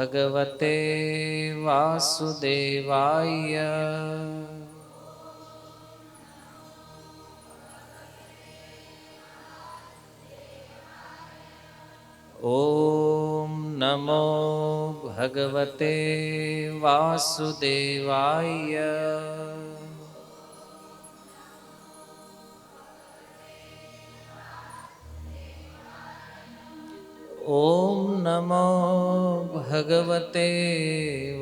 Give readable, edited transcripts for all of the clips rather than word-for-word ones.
ભગવતે વાસુદેવાય. ઓમ નમો ભગવતે વાસુદેવાય. ઓમ નમો ભગવતે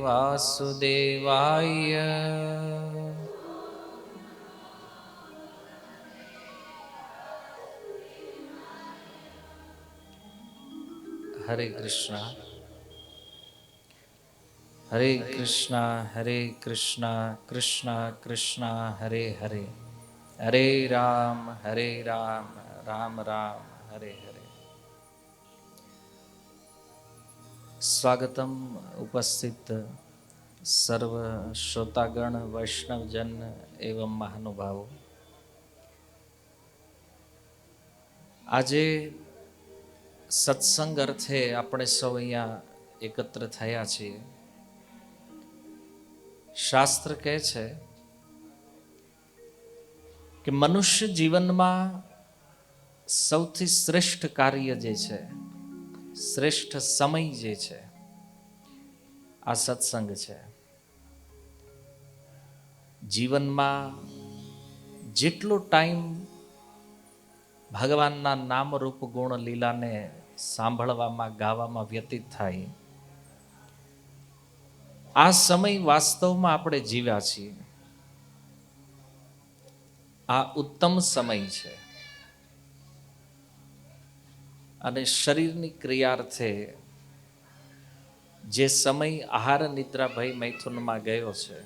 વાસુદેવાય. હરે કૃષ્ણ હરે કૃષ્ણ હરે કૃષ્ણ કૃષ્ણ કૃષ્ણ હરે હરે, હરે રામ રામ રામ હરે હરે. સ્વાગતમ ઉપસ્થિત સર્વ શ્રોતાગણ, વૈષ્ણવજન એવં મહાનુભાવો. આજે સત્સંગ અર્થે આપણે સૌ અહીંયા એકત્ર થયા છીએ. શાસ્ત્ર કહે છે કે મનુષ્ય જીવનમાં સૌથી શ્રેષ્ઠ કાર્ય જે છે, શ્રેષ્ઠ સમય જે છે, આ સત્સંગ છે. જીવનમાં જેટલો ટાઈમ ભગવાનના નામ રૂપ ગુણ લીલાને સાંભળવામાં, ગાવામાં વ્યતીત થાય, આ સમય વાસ્તવમાં આપણે જીવ્યા છીએ. આ ઉત્તમ સમય છે અને શરીરની ક્રિયાર્થે જે સમય આહાર નિદ્રા ભય મૈથુનમાં ગયો છે,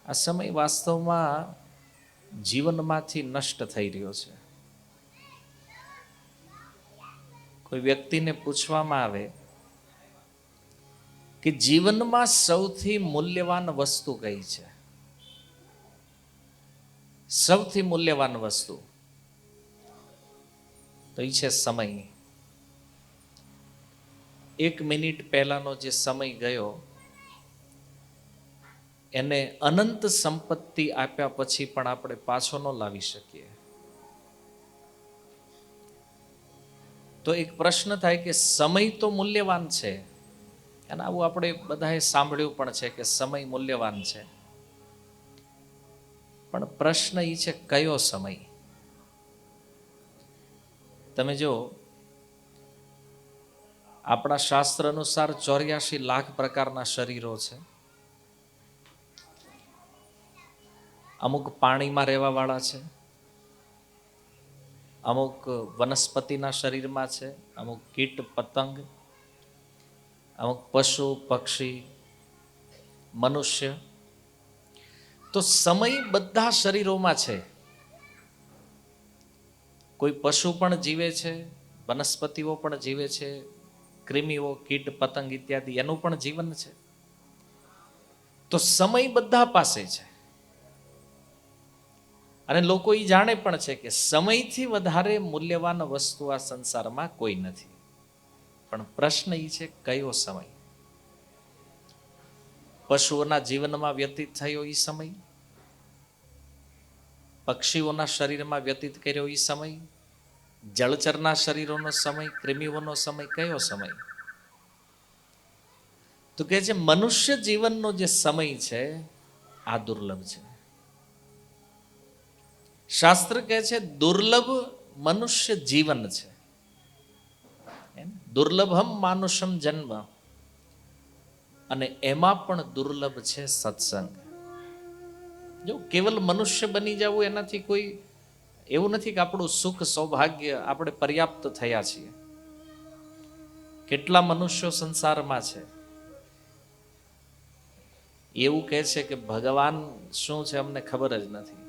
આ સમય વાસ્તવમાં જીવનમાંથી નષ્ટ થઈ રહ્યો છે. કોઈ વ્યક્તિને પૂછવામાં આવે કે જીવનમાં સૌથી મૂલ્યવાન વસ્તુ કઈ છે, સૌથી મૂલ્યવાન વસ્તુ, તો એ છે સમય. 1 મિનિટ પહેલાનો જે સમય ગયો એને અનંત સંપત્તિ આપ્યા પછી પણ આપણે પાછો ન લાવી શકીએ. તો એક પ્રશ્ન થાય કે સમય તો મૂલ્યવાન છે, અને આવું આપણે બધાએ સાંભળ્યું પણ છે કે સમય મૂલ્યવાન છે, પણ પ્રશ્ન એ છે કયો સમય. તમે જો આપણા શાસ્ત્ર અનુસાર 84 લાખ પ્રકારના શરીરો છે. અમુક પાણીમાં રહેવા વાળા છે, અમુક વનસ્પતિના શરીરમાં છે, અમુક કીટ પતંગ, અમુક પશુ પક્ષી, મનુષ્ય. તો સમય બધા શરીરોમાં છે. કોઈ પશુ પણ જીવે છે, વનસ્પતિઓ પણ જીવે છે, કૃમિઓ, કીટ પતંગ ઇત્યાદિ એનું પણ જીવન છે. તો સમય બધા પાસે છે અને લોકો એ જાણે પણ છે કે સમયથી વધારે મૂલ્યવાન વસ્તુ આ સંસારમાં કોઈ નથી. પણ પ્રશ્ન એ છે કયો સમય. પશુઓના જીવનમાં વ્યતીત થયો એ સમય, પક્ષીઓના શરીરમાં વ્યતીત કર્યો એ સમય, જળચરના શરીરોનો સમય, કૃમિઓનો સમય, કયો સમય? તો કે છે મનુષ્ય જીવનનો જે સમય છે આ દુર્લભ છે. શાસ્ત્ર કહે છે દુર્લભ મનુષ્ય જીવન છે. દુર્લભમ માનુષમ જન્મ, અને એમાં પણ દુર્લભ છે સત્સંગ. જો કેવલ મનુષ્ય બની જવું એનાથી કોઈ એવું નથી કે આપણું સુખ સૌભાગ્ય આપણે પર્યાપ્ત થયા છીએ. કેટલા મનુષ્યો સંસારમાં છે એવું કહે છે કે ભગવાન શું છે અમને ખબર જ નથી,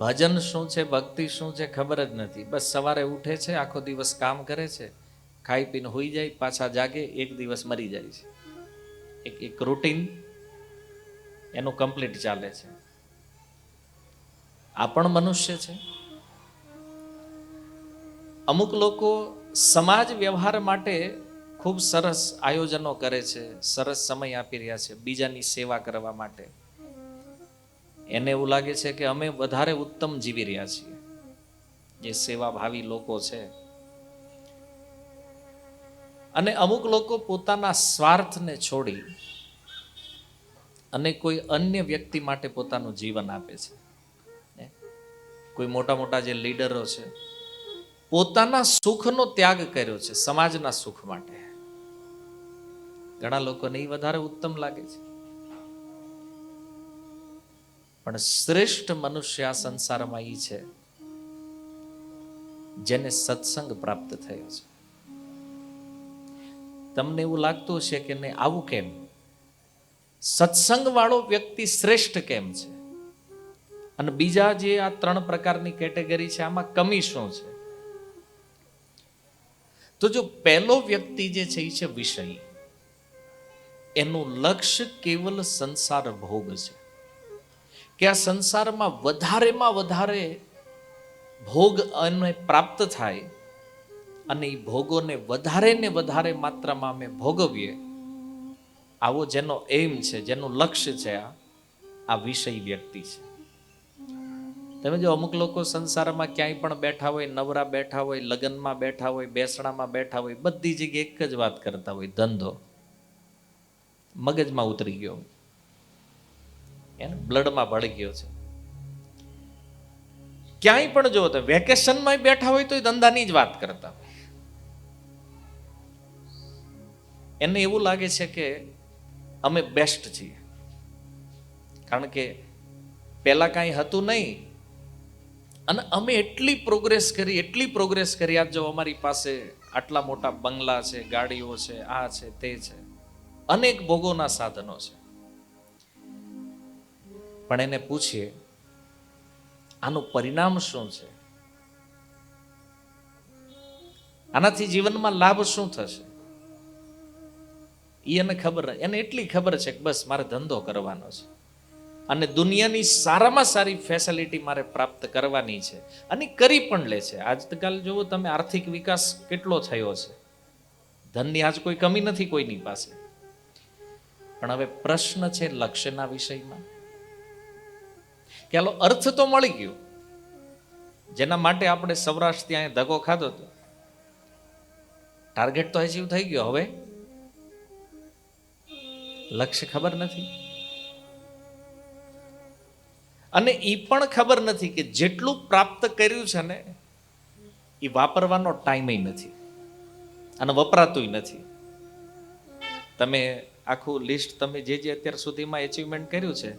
ભજન શું છે, ભક્તિ શું છે ખબર જ નથી. બસ સવારે ઉઠે છે, આખો દિવસ કામ કરે છે, ખાઈ પીને હોઈ જાય, પાછા જાગે, એક દિવસ મરી જાય છે. એક રૂટીન એનું કમ્પ્લીટ ચાલે છે. આ પણ મનુષ્ય છે. અમુક લોકો સમાજ વ્યવહાર માટે ખૂબ સરસ આયોજનો કરે છે, સરસ સમય આપી રહ્યા છે બીજાની સેવા કરવા માટે. એને એવું લાગે છે કે અમે વધારે ઉત્તમ જીવી રહ્યા છીએ, જે સેવાભાવી લોકો છે. અને અમુક લોકો પોતાના સ્વાર્થને છોડી અને કોઈ અન્ય વ્યક્તિ માટે પોતાનું જીવન આપે છે. કોઈ મોટા મોટા જે લીડરો છે, પોતાના સુખનો ત્યાગ કર્યો છે સમાજના સુખ માટે. ઘણા લોકોને એ વધારે ઉત્તમ લાગે છે. પણ શ્રેષ્ઠ મનુષ્ય આ સંસારમાં એ છે જેને સત્સંગ પ્રાપ્ત થયો છે. તમને એવું લાગતું હશે કે નહીં, આવું કેમ? સત્સંગ વાળો વ્યક્તિ શ્રેષ્ઠ કેમ છે? અને બીજા જે આ 3 પ્રકારની કેટેગરી છે, આમાં કમી શું છે? તો જો પહેલો વ્યક્તિ જે છે એ છે વિષય. એનું લક્ષ્ય કેવલ સંસાર ભોગ છે, કે આ સંસારમાં વધારે ભોગ અને પ્રાપ્ત થાય અને એ ભોગોને વધારે માત્રામાં અમે ભોગવીએ, આવો જેનો એમ છે, જેનું લક્ષ્ય છે, આ વિષય વ્યક્તિ છે. તમે જો અમુક લોકો સંસારમાં ક્યાંય પણ બેઠા હોય, નવરા બેઠા હોય, લગ્નમાં બેઠા હોય, બેસણામાં બેઠા હોય, બધી જગ્યાએ એક જ વાત કરતા હોય, ધંધો. મગજમાં ઉતરી ગયો, એને બ્લડમાં ભળી ગયો છે. ક્યાંય પણ જો તો વેકેશનમાં બેઠા હોય તો ધંધાની જ વાત કરતા હોય. એને એવું લાગે છે કે અમે બેસ્ટ છીએ, કારણ કે પહેલા કાંઈ હતું નહીં અને અમે એટલી પ્રોગ્રેસ કરી. આજ જો અમારી પાસે આટલા મોટા બંગલા છે, ગાડીઓ છે, આ છે, તે છે, અનેક ભોગોના સાધનો છે. પણ એને પૂછીએ આનું પરિણામ શું છે? આનાથી જીવનમાં લાભ શું થશે? એને ખબર, એને એટલી ખબર છે કે બસ મારે ધંધો કરવાનો છે અને દુનિયાની સારામાં સારી ફેસિલિટી મારે પ્રાપ્ત કરવાની છે, અને કરી પણ લે છે. આજકાલ જુઓ તમે, આર્થિક વિકાસ કેટલો થયો છે, ધનની આજ કોઈ કમી નથી કોઈની પાસે. પણ હવે પ્રશ્ન છે લક્ષ્યના વિષયમાં કે આલો અર્થ તો મળી ગયો, જેના માટે આપણે સૌરાષ્ટ્ર ત્યાં ધક્કો ખાધો હતો, ટાર્ગેટ તો અચીવ થઈ ગયો. હવે લક્ષ્ય ખબર નથી, અને એ પણ ખબર નથી કે જેટલું પ્રાપ્ત કર્યું છે ને એ વાપરવાનો ટાઈમ નથી અને વપરાતું નથી. તમે આખું લિસ્ટ તમે જે અત્યાર સુધીમાં એચિવમેન્ટ કર્યું છે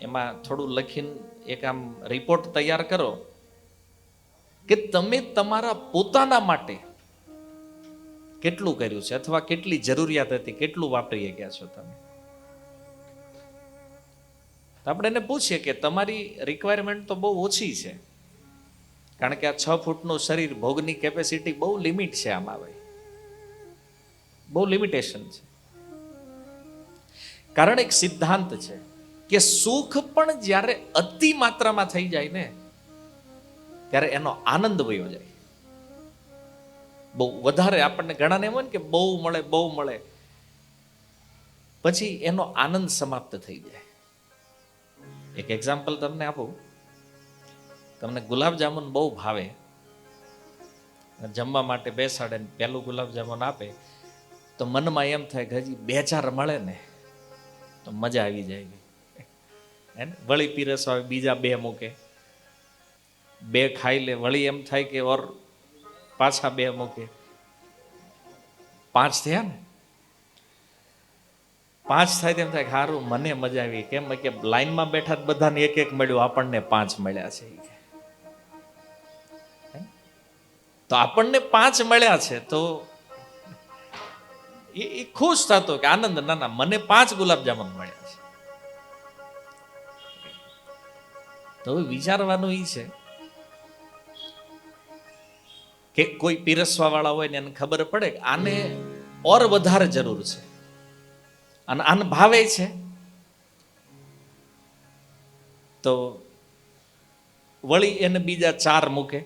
એમાં થોડું લખીને એક આમ રિપોર્ટ તૈયાર કરો કે તમે તમારા પોતાના માટે કેટલું કર્યું છે, અથવા કેટલી જરૂરિયાત હતી, કેટલું વાપરી ગયા છો તમે. આપણે એને પૂછીએ કે તમારી રિક્વાયરમેન્ટ તો બહુ ઓછી છે, કારણ કે આ 6 ફૂટનું શરીર, ભોગની કેપેસિટી બહુ લિમિટ છે, આમાં ભાઈ બહુ લિમિટેશન છે. કારણ એક સિદ્ધાંત છે કે સુખ પણ જ્યારે અતિ માત્રામાં થઈ જાય ને ત્યારે એનો આનંદ વયો જાય. બહુ વધારે આપણને ઘણાને એમ હોય ને કે બહુ મળે પછી એનો આનંદ સમાપ્ત થઈ જાય. એક એક્ઝામ્પલ તમને આપું. તમને ગુલાબજામુન બહુ ભાવે, જમવા માટે બેસાડે ને પહેલું ગુલાબજામુન આપે તો મનમાં એમ થાય કે હજી 2-4 મળે ને તો મજા આવી જાય. વળી પીરસવા આવે, બીજા 2 મૂકે, 2 ખાઈ લે, વળી એમ થાય કે ઓર પાછા 2 મૂકે, 5 થયા ને, 5 થાય તેમ થાય સારું, મને મજા આવી. કેમ કે લાઈનમાં બેઠા બધાને 1-1 મળ્યું, આપણને 5 મળ્યા છે. તો આપણને 5 મળ્યા છે તો એ ખુશ થતો કે આનંદ, ના મને 5 ગુલાબજામુન મળ્યા છે. તો વિચારવાનું એ છે કે કોઈ પીરસવા વાળા હોય ને એને ખબર પડે કે આને ઓર વધારે જરૂર છે અને આને ભાવે છે, તો વળી એને બીજા 4 મૂકે.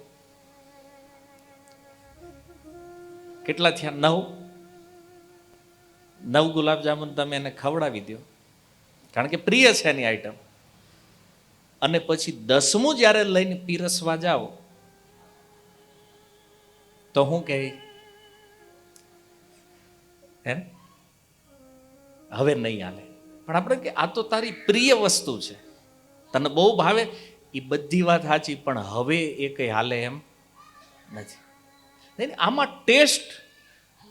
કેટલા થયા? 9 ગુલાબજામુન તમે એને ખવડાવી દો, કારણ કે પ્રિય છે એની આઈટમ. અને પછી 10મું જ્યારે લઈને પીરસવા જાઓ તો હું કહે એમ હવે નહીં હાલે. પણ આપણે કે આ તો તારી પ્રિય વસ્તુ છે, તને બહુ ભાવે, એ બધી વાત સાચી, પણ હવે એ કઈ હાલે એમ નથી. નહીં, આમાં ટેસ્ટ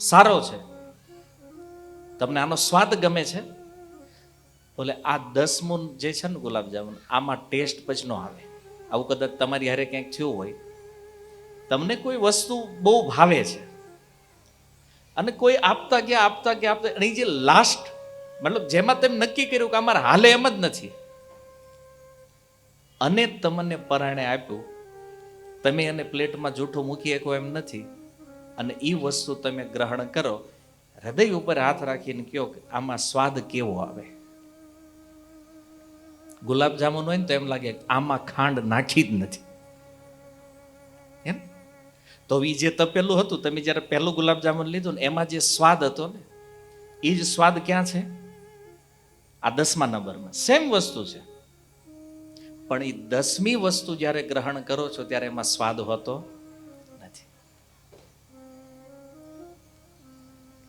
સારો છે, તમને આનો સ્વાદ ગમે છે, બોલે આ 10મું જે છે ને ગુલાબજામુન, આમાં ટેસ્ટ પછી ન આવે. આવું કદાચ તમારી હારે ક્યાંક થયું હોય, તમને કોઈ વસ્તુ બહુ ભાવે છે અને કોઈ આપતા ગયા અને જે લાસ્ટ મતલબ જેમાં તેમ નક્કી કર્યું કે અમારે હાલે એમ જ નથી, અને તમને પરાણે આપ્યું, તમે એને પ્લેટમાં જૂઠું મૂકી શકો એમ નથી, અને એ વસ્તુ તમે ગ્રહણ કરો, હૃદય ઉપર હાથ રાખીને કહો કે આમાં સ્વાદ કેવો આવે. ગુલાબજામુન હોય ને તો એમ લાગે આમાં ખાંડ નાખી જ નથી એમ. તો એ જે તપેલું હતું, તમે જ્યારે પહેલું ગુલાબજામુન લીધું ને એમાં જે સ્વાદ હતો ને, એ જ સ્વાદ ક્યાં છે? આ 10મા નંબરમાં. સેમ વસ્તુ છે, પણ એ 10મી વસ્તુ જ્યારે ગ્રહણ કરો છો ત્યારે એમાં સ્વાદ હોતો નથી.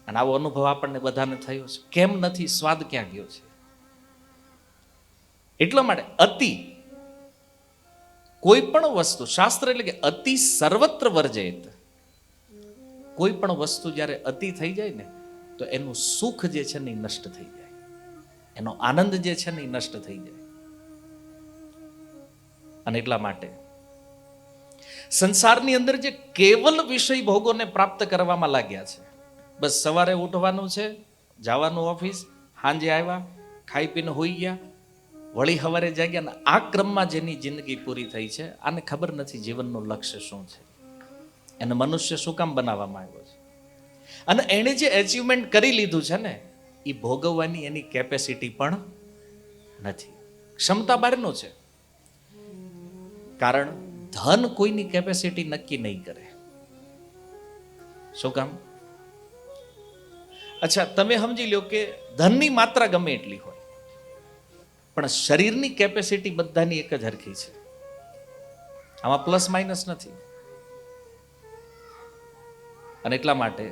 અને આવો અનુભવ આપણને બધાને થયો છે. કેમ નથી? સ્વાદ ક્યાં ગયો છે? એટલા માટે અતિ કોઈ પણ વસ્તુ, શાસ્ત્ર એટલે કે અતિ સર્વત્ર વર્જેત. કોઈ પણ વસ્તુ જ્યારે અતિ થઈ જાય ને તો એનું સુખ જે છે ને એ નષ્ટ થઈ જાય, એનો આનંદ જે છે ને એ નષ્ટ થઈ જાય. અને એટલા માટે સંસારની અંદર જે કેવલ વિષય ભોગોને પ્રાપ્ત કરવામાં લાગ્યા છે, બસ સવારે ઉઠવાનું છે, જવાનું ઓફિસ, સાંજે આવ્યા, ખાઈ પીને હોઈ ગયા, વળી સવારે જાગ્યા, ને આ ક્રમમાં જેની જિંદગી પૂરી થઈ છે, આને ખબર નથી જીવનનું લક્ષ્ય શું છે, એને મનુષ્ય શું કામ બનાવવામાં આવ્યો છે. અને એણે જે એચિવમેન્ટ કરી લીધું છે ને, એ ભોગવવાની એની કેપેસિટી પણ નથી, ક્ષમતા બહારનું છે. કારણ ધન કોઈની કેપેસિટી નક્કી નહીં કરે. શું કામ? અચ્છા, તમે સમજી લો કે ધનની માત્રા ગમે એટલી હોય, પણ શરીરની કેપેસિટી બધાની એક જ હરખી છે, આમાં પ્લસ માઇનસ નથી. અને એટલા માટે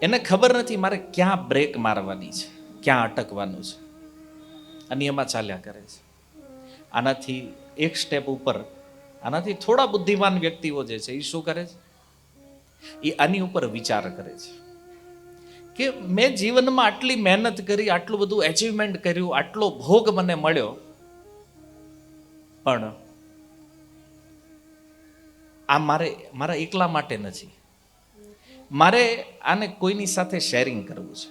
એને ખબર નથી મારે ક્યાં બ્રેક મારવાની છે, ક્યાં અટકવાનું છે, અને એમાં ચાલ્યા કરે છે. આનાથી એક સ્ટેપ ઉપર, આનાથી થોડા બુદ્ધિમાન વ્યક્તિઓ જે છે એ શું કરે છે? એ આની ઉપર વિચાર કરે છે કે મેં જીવનમાં આટલી મહેનત કરી, આટલું બધું એચિવમેન્ટ કર્યું, આટલો ભોગ મને મળ્યો, પણ આ મારા એકલા માટે નથી, મારે આને કોઈની સાથે શેરિંગ કરવું છે.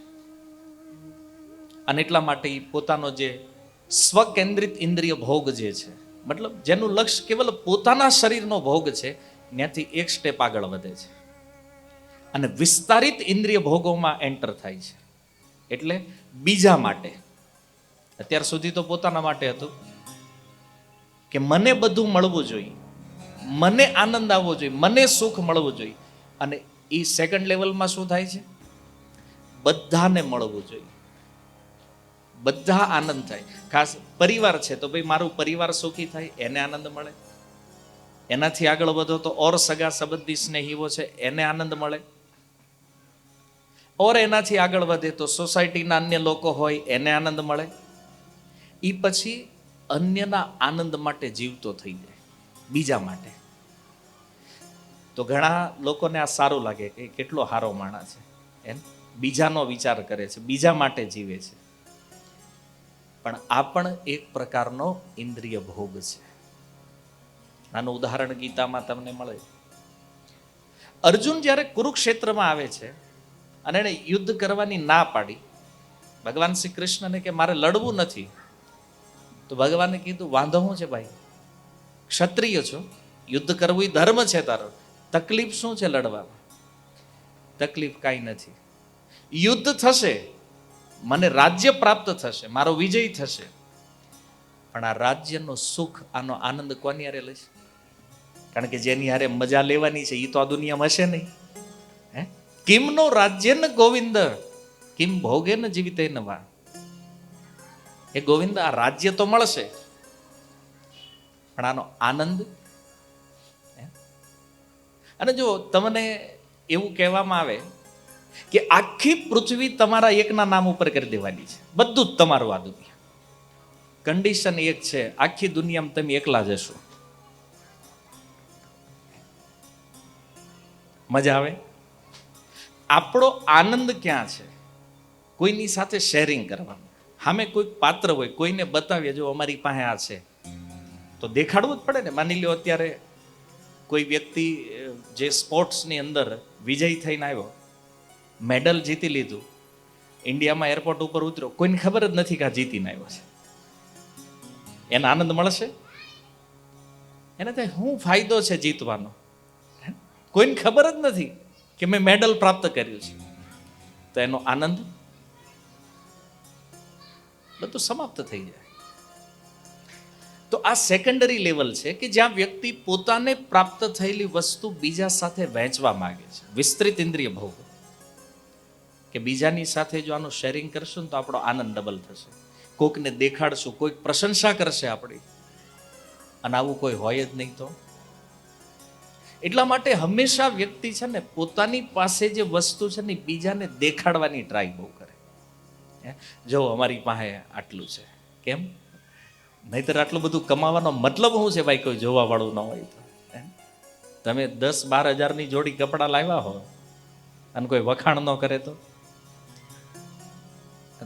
અને એટલા માટે એ પોતાનો જે સ્વકેન્દ્રિત ઇન્દ્રિય ભોગ જે છે, મતલબ જેનું લક્ષ્ય કેવલ પોતાના શરીરનો ભોગ છે, ત્યાંથી એક સ્ટેપ આગળ વધે છે અને વિસ્તારિત ઇન્દ્રિય ભોગોમાં એન્ટર થાય છે. એટલે બીજા માટે. અત્યાર સુધી તો પોતાના માટે હતું કે મને બધું મળવું જોઈએ, મને આનંદ આવવો જોઈએ, મને સુખ મળવું જોઈએ. અને એ સેકન્ડ લેવલમાં શું થાય છે? બધાને મળવું જોઈએ, બધા આનંદ થાય. ખાસ પરિવાર છે તો ભાઈ મારું પરિવાર સુખી થાય, એને આનંદ મળે. એનાથી આગળ વધો તો ઓર સગા સંબંધી સ્નેહીઓ છે, એને આનંદ મળે. ઓર એનાથી આગળ વધે તો સોસાયટીના અન્ય લોકો હોય, એને આનંદ મળે. એ પછી અન્યના આનંદ માટે જીવતો થઈ જાય, બીજા માટે. તો ઘણા લોકોને આ સારું લાગે કે કેટલો સારો માણસ છે, એમ બીજાનો વિચાર કરે છે, બીજા માટે જીવે છે. પણ આ પણ એક પ્રકારનો ઇન્દ્રિય ભોગ છે. આનું ઉદાહરણ ગીતામાં તમને મળે. અર્જુન જ્યારે કુરુક્ષેત્રમાં આવે છે અને એને યુદ્ધ કરવાની ના પાડી, ભગવાન શ્રી કૃષ્ણને કે મારે લડવું નથી, તો ભગવાને કીધું વાંધો શું છે ભાઈ, ક્ષત્રિય છો, યુદ્ધ કરવું એ ધર્મ છે તારો, તકલીફ શું છે લડવામાં? તકલીફ કાંઈ નથી, યુદ્ધ થશે, મને રાજ્ય પ્રાપ્ત થશે, મારો વિજય થશે, પણ આ રાજ્યનો સુખ, આનો આનંદ કોની હારે લઈશ? કારણ કે જેની હારે મજા લેવાની છે એ તો આ દુનિયામાં હશે નહીં. હે કિમનો રાજ્ય ન ગોવિંદ કિમ ભોગે ન જીવિતે નવા. એ ગોવિંદ આ રાજ્ય તો મળશે પણ આનો આનંદ. અને જો તમને એવું કહેવામાં આવે કે આખી પૃથ્વી તમારા એકના નામ ઉપર કરી દેવાની છે, બધું જ તમારું આ દુનિયા, કન્ડિશન એક છે, આખી દુનિયામાં તમે એકલા જશો, મજા આવે? આપણો આનંદ ક્યાં છે? કોઈની સાથે શેરિંગ કરવાનું. સામે કોઈ પાત્ર હોય, કોઈને બતાવીએ જો અમારી પાસે આ છે તો દેખાડવું જ પડે ને. માની લો અત્યારે કોઈ વ્યક્તિ જે સ્પોર્ટ્સની અંદર વિજય થઈને આવ્યો, મેડલ જીતી લીધું, ઇન્ડિયામાં એરપોર્ટ ઉપર ઉતર્યો, કોઈને ખબર જ નથી કે આ જીતીને આવ્યો છે, એને આનંદ મળશે? એને થાય શું ફાયદો છે જીતવાનો? કોઈને ખબર જ નથી કે મેં મેડલ પ્રાપ્ત કર્યું છે, તો એનો આનંદ બધું સમાપ્ત થઈ જાય. તો આ સેકન્ડરી લેવલ છે કે જ્યાં વ્યક્તિ પોતાને પ્રાપ્ત થયેલી વસ્તુ બીજા સાથે વહેંચવા માંગે છે. વિસ્તૃત ઇન્દ્રિય ભોગ કે બીજાની સાથે જો આનું શેરિંગ કરશું ને તો આપણો આનંદ ડબલ થશે. કોઈકને દેખાડશું, કોઈક પ્રશંસા કરશે આપણી, અને આવું કોઈ હોય જ નહીં તો. એટલા માટે હંમેશા વ્યક્તિ છે ને પોતાની પાસે જે વસ્તુ છે ને બીજાને દેખાડવાની ટ્રાય બહુ કરે. જો અમારી પાસે આટલું છે, કેમ? નહીતર આટલું બધું કમાવાનો મતલબ શું છે ભાઈ? કોઈ જોવા વાળું ન હોય તો. તમે 10-12 હજારની જોડી કપડાં લાવ્યા હો અને કોઈ વખાણ ન કરે તો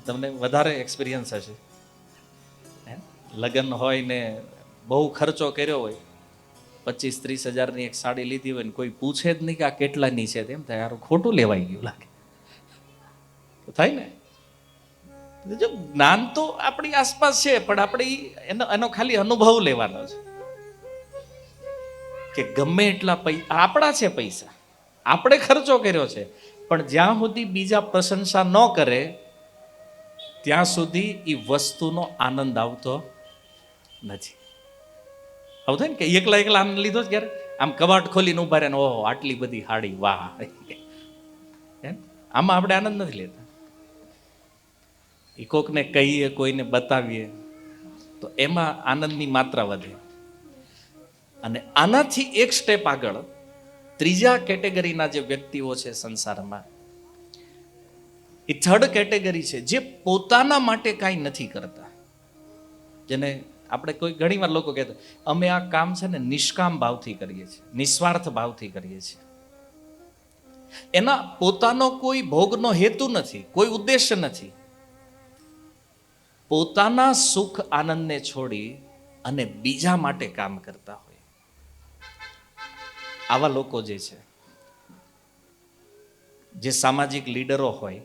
તમને વધારે એક્સપિરિયન્સ હશે. લગ્ન હોય ને બહુ ખર્ચો કર્યો હોય, 25-30 હજારની એક સાડી લીધી હોય ને કોઈ પૂછે જ નહીં કે આ કેટલાની છે, તેમ થાય યાર ખોટું લેવાઈ ગયું લાગે, થાય ને. જો જ્ઞાન તો આપણી આસપાસ છે પણ આપણે એનો ખાલી અનુભવ લેવાનો છે કે ગમે એટલા પૈસા આપણા છે, પૈસા આપણે ખર્ચો કર્યો છે, પણ જ્યાં સુધી બીજા પ્રશંસા ન કરે ત્યાં સુધી એ વસ્તુનો આનંદ આવતો નથી. આવું થાય ને કે એકલા એકલા આનંદ લીધો જ ક્યારે? આમ કબાટ ખોલીને ઉભા રહે ને ઓહો આટલી બધી હાડી, વાહ, આમાં આપણે આનંદ નથી લેતા. એ કોકને કહીએ, કોઈને બતાવીએ તો એમાં આનંદની માત્રા વધે. અને આનાથી એક સ્ટેપ આગળ ત્રીજા કેટેગરીના જે વ્યક્તિઓ છે સંસારમાં, એ થર્ડ કેટેગરી છે જે પોતાના માટે કાંઈ નથી કરતા. જેને આપણે કોઈ ઘણીવાર લોકો કહેતા અમે આ કામ છે ને નિષ્કામ ભાવથી કરીએ છીએ, નિસ્વાર્થ ભાવથી કરીએ છીએ. એના પોતાનો કોઈ ભોગનો હેતુ નથી, કોઈ ઉદ્દેશ્ય નથી. પોતાના સુખ આનંદને છોડી અને બીજા માટે કામ કરતા હોય આવા લોકો જે છે, જે સામાજિક લીડરો હોય,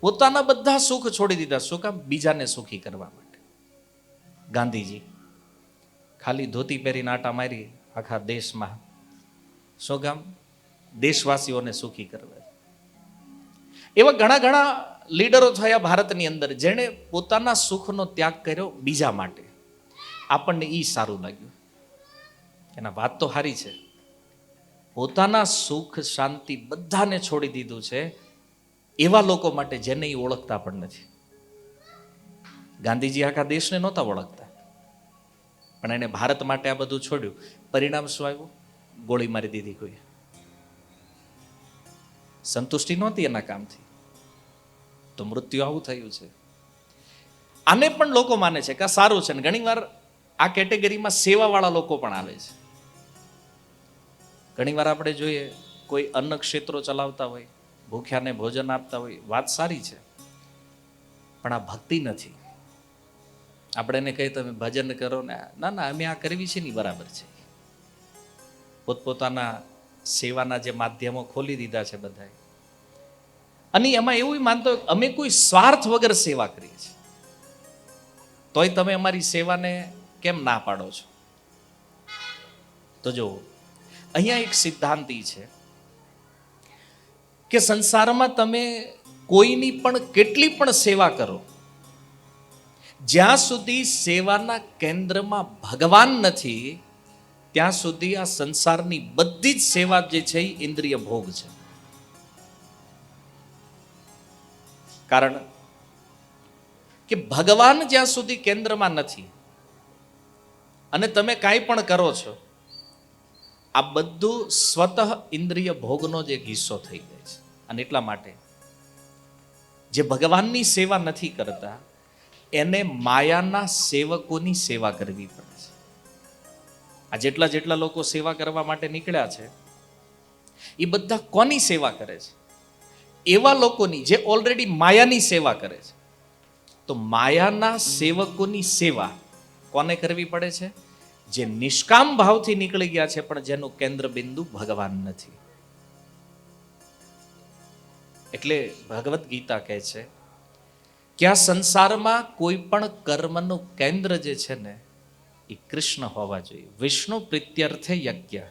પોતાના બધા સુખ છોડી દીધા. શું કામ? બીજાને સુખી કરવા માટે. ગાંધીજી ખાલી ધોતી પહેરીને આટા મારી આખા દેશમાં. શું કામ? દેશવાસીઓને સુખી કરવા. એવા ઘણા ઘણા લીડરો થયા ભારતની અંદર જેણે પોતાના સુખનો ત્યાગ કર્યો બીજા માટે. આપણને એ સારું લાગ્યું. એના વાત તો સારી છે. પોતાના સુખ શાંતિ બધાને છોડી દીધું છે એવા લોકો માટે જેને એ ઓળખતા પણ નથી. ગાંધીજી આખા દેશને નહોતા ઓળખતા, પણ એને ભારત માટે આ બધું છોડ્યું. પરિણામ શું આવ્યું? ગોળી મારી દીધી કોઈ. સંતુષ્ટિ નહોતી એના કામથી, તો મૃત્યુ આવું થયું છે. આને પણ લોકો માને છે કે આ સારું છે. ને ઘણીવાર આ કેટેગરીમાં સેવાવાળા લોકો પણ આવે છે. ઘણીવાર આપણે જોઈએ કોઈ અન્ન ક્ષેત્રો ચલાવતા હોય, ભૂખ્યાને ભોજન આપતા હોય, વાત સારી છે, પણ આ ભક્તિ નથી. આપણે એને કહીએ તમે ભજન કરો ને, ના ના અમે આ કરવી છે ને બરાબર છે. પોતપોતાના સેવાના જે માધ્યમો ખોલી દીધા છે બધાએ, અને એમાં એવું માનતો અમે કોઈ સ્વાર્થ વગર સેવા કરીએ છીએ, તોય તમે અમારી સેવાને કેમ ના પાડો છો? તો જો અહીંયા એક સિદ્ધાંતી છે કે સંસારમાં તમે કોઈની પણ કેટલી પણ સેવા કરો, જ્યાં સુધી સેવાના કેન્દ્રમાં ભગવાન નથી ત્યાં સુધી આ સંસારની બધી જ સેવા જે છે એ ઇન્દ્રિય ભોગ છે. કારણ કે ભગવાન જ્યાં સુધી કેન્દ્રમાં નથી અને તમે કાંઈ પણ કરો છો, આ બધું સ્વતઃ ઇન્દ્રિય ભોગનો જ એક હિસ્સો થઈ જાય છે. અને એટલા માટે જે ભગવાનની સેવા નથી કરતા એને માયાના સેવકોની સેવા કરવી પડે છે. આ જેટલા જેટલા લોકો સેવા કરવા માટે નીકળ્યા છે એ બધા કોની સેવા કરે છે? એવા લોકોની જે ઓલરેડી માયાની સેવા કરે છે. તો માયાના સેવકોની સેવા કોને કરવી પડે છે? જે નિષ્કામ ભાવથી નીકળી ગયા છે પણ જેનું કેન્દ્ર બિંદુ ભગવાન નથી. એટલે ભગવદ્ ગીતા કહે છે કે આ સંસારમાં કોઈ પણ કર્મનું કેન્દ્ર જે છે ને એ કૃષ્ણ હોવા જોઈએ. વિષ્ણુ પ્રીત્યર્થે યજ્ઞ,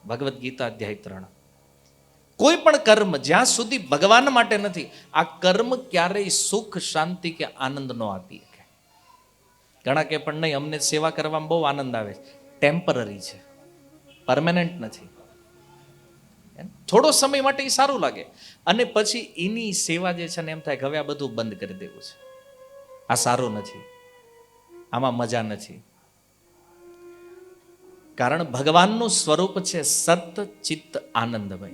ભગવદ્ ગીતા અધ્યાય 3. કોઈ પણ કર્મ જ્યાં સુધી ભગવાન માટે નથી, આ કર્મ ક્યારેય સુખ, શાંતિ કે આનંદ ન આપી શકે. ઘણા કે પણ નહીં, અમને સેવા કરવામાં બહુ આનંદ આવે છે, ટેમ્પરરી છે, પરમેનન્ટ નથી. થોડો સમય માટે એ સારું લાગે અને પછી એની સેવા જે છે ને એમ થાય કે હવે આ બધું બંધ કરી દેવું છે, આ સારું નથી, આમાં મજા નથી. કારણ ભગવાનનું સ્વરૂપ છે સત ચિત્ત આનંદમય.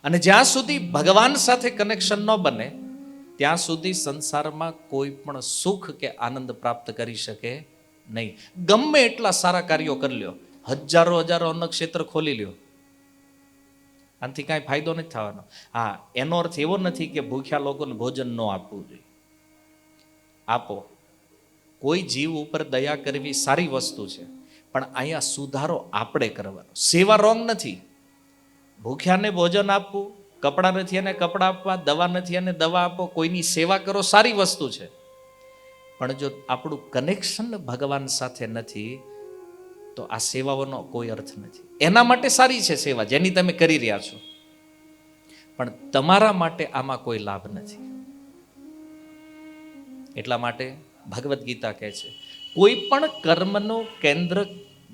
અને જ્યાં સુધી ભગવાન સાથે કનેક્શન ન બને ત્યાં સુધી સંસારમાં કોઈ પણ સુખ કે આનંદ પ્રાપ્ત કરી શકે નહીં. ગમે એટલા સારા કાર્યો કરી લ્યો, હજારો હજારો અન્નક્ષેત્ર ખોલી લ્યો, આનાથી કાંઈ ફાયદો નથી થવાનો. હા, એનો અર્થ એવો નથી કે ભૂખ્યા લોકોને ભોજન ન આપવું જોઈએ. આપો. કોઈ જીવ ઉપર દયા કરવી સારી વસ્તુ છે, પણ અહીંયા સુધારો આપણે કરવાનો. સેવા રોંગ નથી. ભૂખ્યાને ભોજન આપવું, કપડાં નથી એને કપડાં આપવા, દવા નથી એને દવા આપો, કોઈની સેવા કરો, સારી વસ્તુ છે. પણ જો આપણું કનેક્શન ભગવાન સાથે નથી તો આ સેવાઓનો કોઈ અર્થ નથી. એના માટે સારી છે સેવા જેની તમે કરી રહ્યા છો, પણ તમારા માટે આમાં કોઈ લાભ નથી. એટલા માટે ભગવદ્ ગીતા કહે છે કોઈ પણ કર્મનું કેન્દ્ર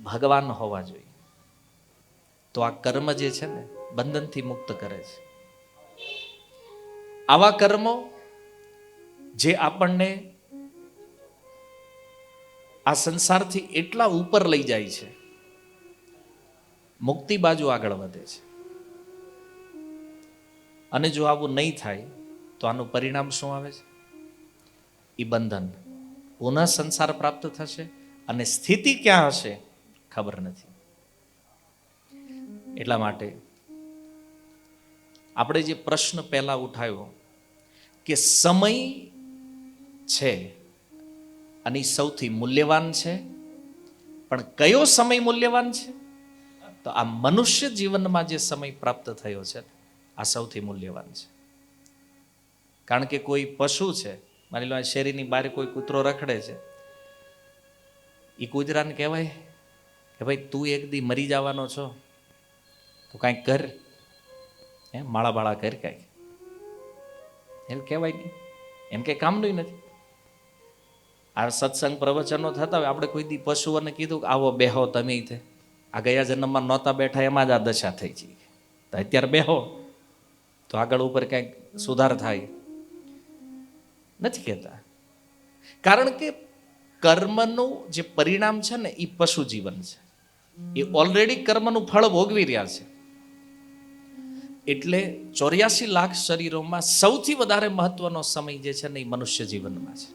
ભગવાન હોવા જોઈએ. તો આ કર્મ જે છે ને બંધનથી મુક્ત કરે છે. આવા કર્મો જે આપણને આ સંસારથી એટલા ઉપર લઈ જાય છે, મુક્તિ બાજુ આગળ વધે છે. અને જો આવું નહીં થાય તો આનું પરિણામ શું આવે છે? એ બંધન, પુનઃ સંસાર પ્રાપ્ત થશે અને સ્થિતિ ક્યાં હશે ખબર નથી. એટલા માટે આપણે જે પ્રશ્ન પહેલા ઉઠાવ્યો કે સમય છે અને સૌથી મૂલ્યવાન છે, પણ કયો સમય મૂલ્યવાન છે? તો આ મનુષ્ય જીવનમાં જે સમય પ્રાપ્ત થયો છે આ સૌથી મૂલ્યવાન છે. કારણ કે કોઈ પશુ છે, માની લો શેરીની બહાર કોઈ કૂતરો રખડે છે, એ કૂતરાને કહેવાય કે ભાઈ તું એક દી મરી જવાનો છો તો કાંઈક કર, માળા બાળા કર કાંઈક, એમ કહેવાય નહીં. એમ કંઈ કામનું નથી. આ સત્સંગ પ્રવચનો થતા હોય, આપણે કોઈ દી પશુઓને કીધું કે આવો બેહો તમે, આ ગયા જન્મમાં નહોતા બેઠા એમાં જ આ દશા થઈ છે, તો અત્યારે બેહો તો આગળ ઉપર કંઈક સુધાર થાય, નથી કહેતા. કારણ કે કર્મનું જે પરિણામ છે ને એ પશુ જીવન છે, એ ઓલરેડી કર્મનું ફળ ભોગવી રહ્યા છે. એટલે 84 લાખ શરીરોમાં સૌથી વધારે મહત્વનો સમય જે છે ને એ મનુષ્ય જીવનમાં છે.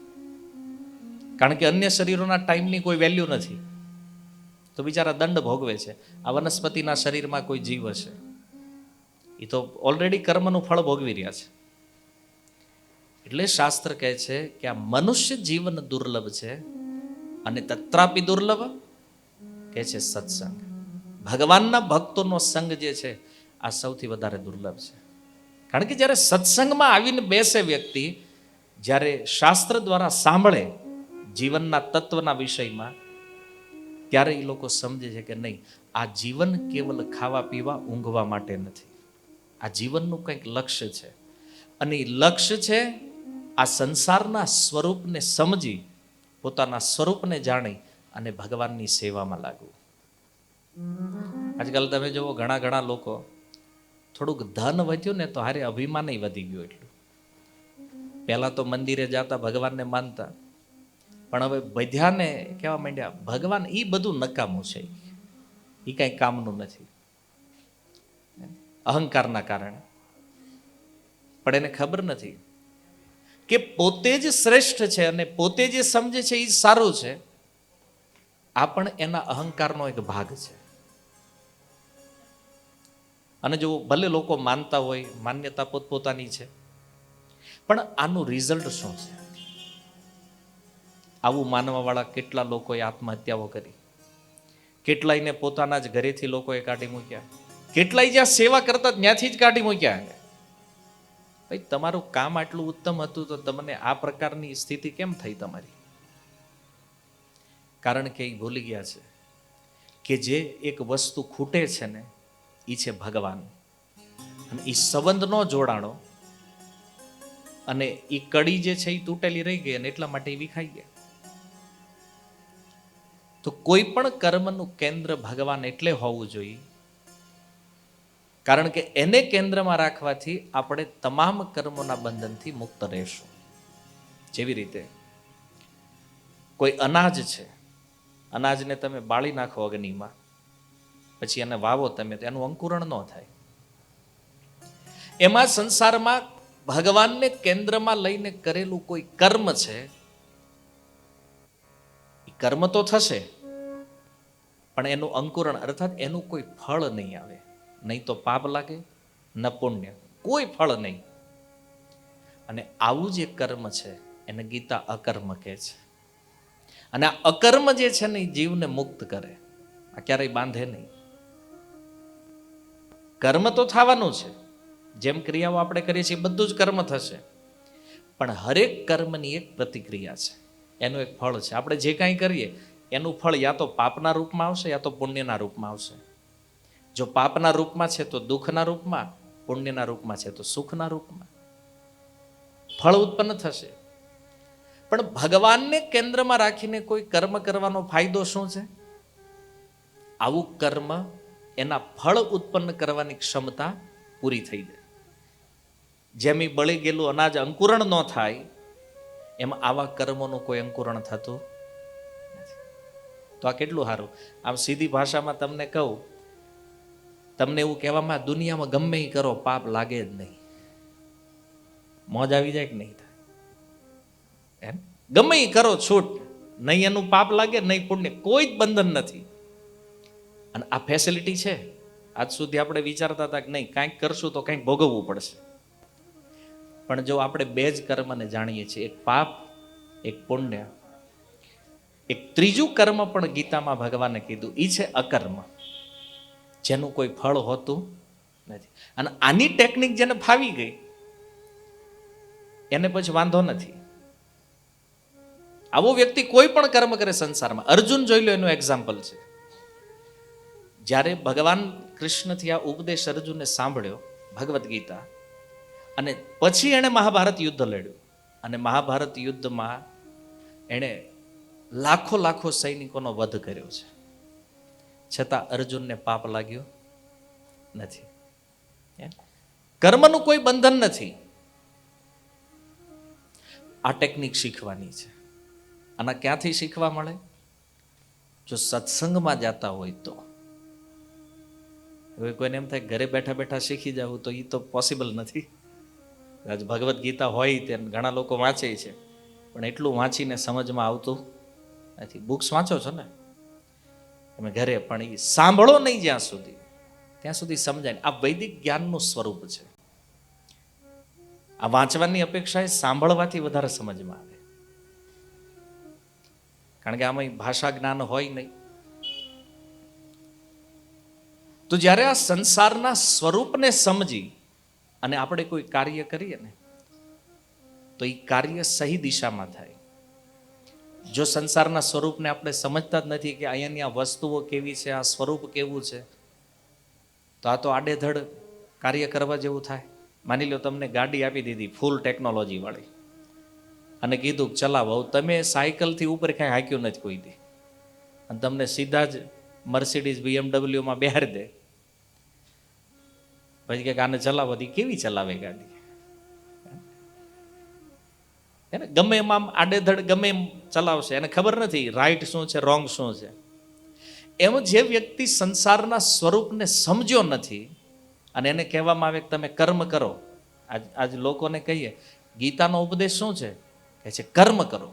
કારણ કે અન્ય શરીરોના ટાઈમની કોઈ વેલ્યુ નથી, તો બિચારા દંડ ભોગવે છે. આ વનસ્પતિના શરીરમાં કોઈ જીવ હશે, એ તો ઓલરેડી કર્મનું ફળ ભોગવી રહ્યા છે. એટલે શાસ્ત્ર કહે છે કે આ મનુષ્ય જીવન દુર્લભ છે અને તત્રાપી દુર્લભ કહે છે સત્સંગ. ભગવાનના ભક્તોનો સંગ જે છે આ સૌથી વધારે દુર્લભ છે. કારણ કે જ્યારે સત્સંગમાં આવીને બેસે વ્યક્તિ, જ્યારે શાસ્ત્ર દ્વારા સાંભળે જીવનના તત્વના વિષયમાં, ત્યારે એ લોકો સમજે છે કે નહીં, આ જીવન કેવલ ખાવા પીવા ઊંઘવા માટે નથી. આ જીવનનું કંઈક લક્ષ્ય છે અને એ લક્ષ્ય છે આ સંસારના સ્વરૂપને સમજી, પોતાના સ્વરૂપને જાણી અને ભગવાનની સેવામાં લાગવું. આજકાલ તમે જુઓ ઘણા ઘણા લોકો થોડુંક ધન વધ્યું ને તો હારે અભિમાન વધી ગયું એટલું. પહેલા તો મંદિરે જતા ભગવાનને માનતા, પણ હવે બધાને કહેવા માંડ્યા ભગવાન એ બધું નકામું છે, એ કાંઈ કામનું નથી, અહંકારના કારણે. પણ એને ખબર નથી કે પોતે જ શ્રેષ્ઠ છે અને પોતે જે સમજે છે એ સારું છે, આ પણ એના અહંકારનો એક ભાગ છે. અને જો ભલે લોકો માનતા હોય, માન્યતા પોતપોતાની છે, પણ આનું રિઝલ્ટ શું છે? આવું માનવાવાળા કેટલા લોકોએ આત્મહત્યાઓ કરી, કેટલાયને પોતાના જ ઘરેથી લોકોએ કાઢી મૂક્યા, કેટલાય જ્યાં સેવા કરતા ત્યાંથી જ કાઢી મૂક્યા. ભાઈ તમારું કામ આટલું ઉત્તમ હતું તો તમને આ પ્રકારની સ્થિતિ કેમ થઈ તમારી? કારણ કે એ ભૂલી ગયા છે કે જે એક વસ્તુ ખૂટે છે ને એ છે ભગવાન. અને એ સંબંધ નો જોડાણો અને એ કડી જે છે એ તૂટેલી રહી ગઈ અને એટલા માટે એ વિખાઈ ગયા. તો કોઈ પણ કર્મનું કેન્દ્ર ભગવાન એટલે હોવું જોઈએ, કારણ કે એને કેન્દ્રમાં રાખવાથી આપણે તમામ કર્મોના બંધનથી મુક્ત રહેશું. જેવી રીતે કોઈ અનાજ છે, અનાજને તમે બાળી નાખો અગ્નિમાં, પછી એને વાવો તમે, તો એનું અંકુરણ ન થાય. એમાં સંસારમાં ભગવાનને કેન્દ્રમાં લઈને કરેલું કોઈ કર્મ છે, એ કર્મ તો થશે પણ એનું અંકુરણ અર્થાત એનું કોઈ ફળ નહીં આવે. નહીં તો પાપ લાગે, ન પુણ્ય, કોઈ ફળ નહીં. અને આવું જે કર્મ છે એને ગીતા અકર્મ કહે છે. અને આ અકર્મ જે છે ને એ જીવને મુક્ત કરે, આ ક્યારેય બાંધે નહીં. કર્મ તો થવાનું છે, જેમ ક્રિયાઓ આપણે કરીએ છીએ બધું જ કર્મ થશે, પણ હરેક કર્મની એક પ્રતિક્રિયા છે, એનું એક ફળ છે. આપણે જે કાંઈ કરીએ એનું ફળ યા તો પાપના રૂપમાં આવશે યા તો પુણ્યના રૂપમાં આવશે. જો પાપના રૂપમાં છે તો દુઃખના રૂપમાં, પુણ્યના રૂપમાં છે તો સુખના રૂપમાં ફળ ઉત્પન્ન થશે. પણ ભગવાનને કેન્દ્રમાં રાખીને કોઈ કર્મ કરવાનો ફાયદો શું છે? આવું કર્મ એના ફળ ઉત્પન્ન કરવાની ક્ષમતા પૂરી થઈ જાય. જેમ એ બળી ગયેલું અનાજ અંકુરણ ન થાય, એમ આવા કર્મોનું કોઈ અંકુરણ થતું નથી. તો આ કેટલું સારું. આમ સીધી ભાષામાં તમને કહું, તમને એવું કહેવામાં દુનિયામાં ગમે એ કરો પાપ લાગે જ નહીં. મોજ આવી જાય કે નહીં થાય? એમ ગમે એ કરો છૂટ, નહીં એનું પાપ લાગે નહીં પુણ્ય, કોઈ જ બંધન નથી. અને આ ફેસિલિટી છે. આજ સુધી આપણે વિચારતા હતા કે નહીં કાંઈક કરશું તો કંઈક ભોગવવું પડશે. પણ જો આપણે બે જ કર્મને જાણીએ છીએ, એક પાપ એક પુણ્ય, એક ત્રીજું કર્મ પણ ગીતામાં ભગવાને કીધું, એ છે અકર્મ, જેનું કોઈ ફળ હોતું નથી. અને આની ટેકનિક જેને ફાવી ગઈ એને પછી વાંધો નથી. આવો વ્યક્તિ કોઈ પણ કર્મ કરે સંસારમાં. અર્જુન જોઈ લો, એનું એક્ઝામ્પલ છે. જ્યારે ભગવાન કૃષ્ણથી આ ઉપદેશ અર્જુને સાંભળ્યો, ભગવદ્ ગીતા, અને પછી એણે મહાભારત યુદ્ધ લડ્યું. અને મહાભારત યુદ્ધમાં એણે લાખો લાખો સૈનિકોનો વધ કર્યો છે, છતાં અર્જુનને પાપ લાગ્યું નથી. કર્મનું કોઈ બંધન નથી. આ ટેકનિક શીખવાની છે. આના ક્યાંથી શીખવા મળે? જો સત્સંગમાં જતા હોય તો. હવે કોઈને એમ થાય ઘરે બેઠા બેઠા શીખી જવું, તો એ તો પોસિબલ નથી. આજ ભગવદ્ ગીતા હોય તે ઘણા લોકો વાંચે છે, પણ એટલું વાંચીને સમજમાં આવતું નથી. બુક્સ વાંચો છો ને તમે ઘરે, પણ એ સાંભળો નહીં જ્યાં સુધી, ત્યાં સુધી સમજાય. આ વૈદિક જ્ઞાનનું સ્વરૂપ છે. આ વાંચવાની અપેક્ષાએ સાંભળવાથી વધારે સમજમાં આવે, કારણ કે આમાં ભાષા જ્ઞાન હોય નહીં. તો જ્યારે આ સંસારના સ્વરૂપને સમજી અને આપણે કોઈ કાર્ય કરીએ ને, તો એ કાર્ય સહી દિશામાં થાય. જો સંસારના સ્વરૂપને આપણે સમજતા જ નથી કે અહીંયાની આ વસ્તુઓ કેવી છે, આ સ્વરૂપ કેવું છે, તો આ તો આડેધડ કાર્ય કરવા જેવું થાય. માની લો તમને ગાડી આપી દીધી ફૂલ ટેકનોલોજી વાળી અને કીધું ચલાવો. તમે સાયકલથી ઉપર કાંઈ હાંક્યું નથી કોઈ દી, અને તમને સીધા જ મર્સિડીઝ BMW બેહારી દે, પછી કે આને ચલાવો, કેવી ચલાવે ગાડી? એને ગમે એમાં આડેધડ ગમે એમ ચલાવશે, એને ખબર નથી રાઈટ શું છે, રોંગ શું છે. એમ જે વ્યક્તિ સંસારના સ્વરૂપને સમજ્યો નથી અને એને કહેવામાં આવે કે તમે કર્મ કરો, આજ લોકોને કહીએ ગીતાનો ઉપદેશ શું છે, કહે છે કર્મ કરો.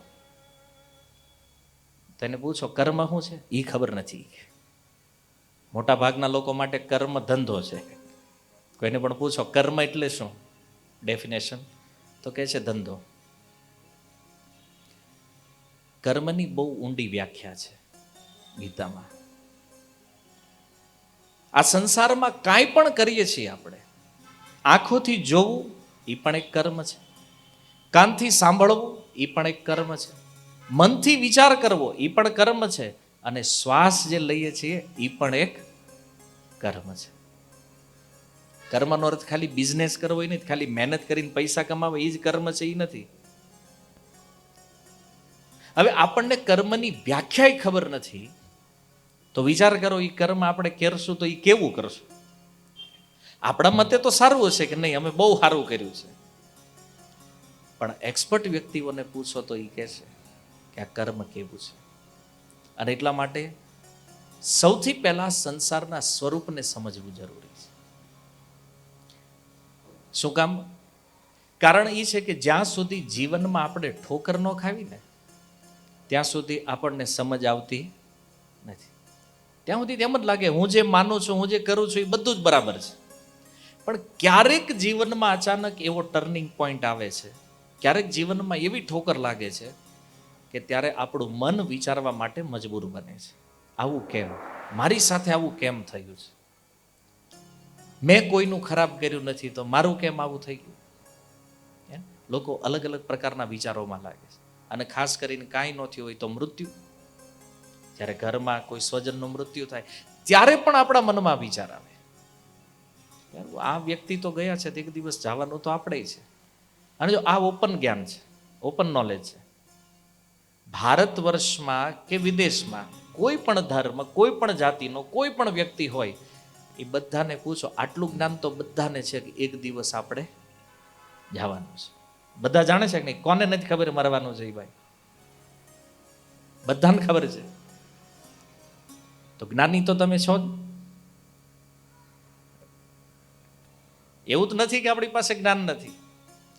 તેને પૂછો કર્મ શું છે, એ ખબર નથી. મોટા ભાગના લોકો માટે કર્મ ધંધો છે. કોઈને પણ પૂછો કર્મ એટલે શું ડેફિનેશન, તો કહે છે ધંધો. કર્મની બહુ ઊંડી વ્યાખ્યા છે ગીતામાં. આ સંસારમાં કાંઈ પણ કરીએ છીએ આપણે, આંખોથી જોવું એ પણ એક કર્મ છે, કાનથી સાંભળવું એ પણ એક કર્મ છે, મનથી વિચાર કરવો એ પણ કર્મ છે, અને શ્વાસ જે લઈએ છીએ એ પણ એક કર્મ છે. કર્મનો અર્થ ખાલી બિઝનેસ કરવો એ નથી, ખાલી મહેનત કરીને પૈસા કમાવો એ જ કર્મ છે એ નથી. હવે આપણને કર્મની વ્યાખ્યા ખબર નથી, તો વિચાર કરો એ કર્મ આપણે કરશું તો એ કેવું કરશું? આપણા મતે તો સારું હશે કે નહીં, અમે બહુ સારું કર્યું છે, પણ એક્સપર્ટ વ્યક્તિઓને પૂછો તો એ કહેશે કે આ કર્મ કેવું છે. અને એટલા માટે સૌથી પહેલા સંસારના સ્વરૂપને સમજવું જરૂરી છે. શું કામ? કારણ એ છે કે જ્યાં સુધી જીવનમાં આપણે ઠોકર ન ખાવી ને ત્યાં સુધી આપણને સમજ આવતી નથી. ત્યાં સુધી તેમ જ લાગે હું જે માનું છું, હું જે કરું છું એ બધું જ બરાબર છે. પણ ક્યારેક જીવનમાં અચાનક એવો ટર્નિંગ પોઈન્ટ આવે છે, ક્યારેક જીવનમાં એવી ઠોકર લાગે છે કે ત્યારે આપણું મન વિચારવા માટે મજબૂર બને છે. આવું કેમ? મારી સાથે આવું કેમ થયું છે? મેં કોઈનું ખરાબ કર્યું નથી તો મારું કેમ આવું થઈ ગયું? લોકો અલગ અલગ પ્રકારના વિચારોમાં લાગે છે. અને ખાસ કરીને કાંઈ ન થયું હોય તો મૃત્યુ, જ્યારે ઘરમાં કોઈ સ્વજનનું મૃત્યુ થાય ત્યારે પણ આપણા મનમાં વિચાર આવે, આ વ્યક્તિ તો ગયા છે, એક દિવસ જવાનું તો આપણે છે. અને જો આ ઓપન જ્ઞાન છે, ઓપન નોલેજ છે, ભારત વર્ષમાં કે વિદેશમાં કોઈ પણ ધર્મ, કોઈ પણ જાતિનો કોઈ પણ વ્યક્તિ હોય એ બધાને પૂછો, આટલું જ્ઞાન તો બધાને છે કે એક દિવસ આપણે જવાનું છે. બધા જાણે છે કે નહીં? કોને નથી ખબર મરવાનું છે? ભાઈ બધાને ખબર છે. તો જ્ઞાની તો તમે છો જ. એવું તો નથી કે આપણી પાસે જ્ઞાન નથી.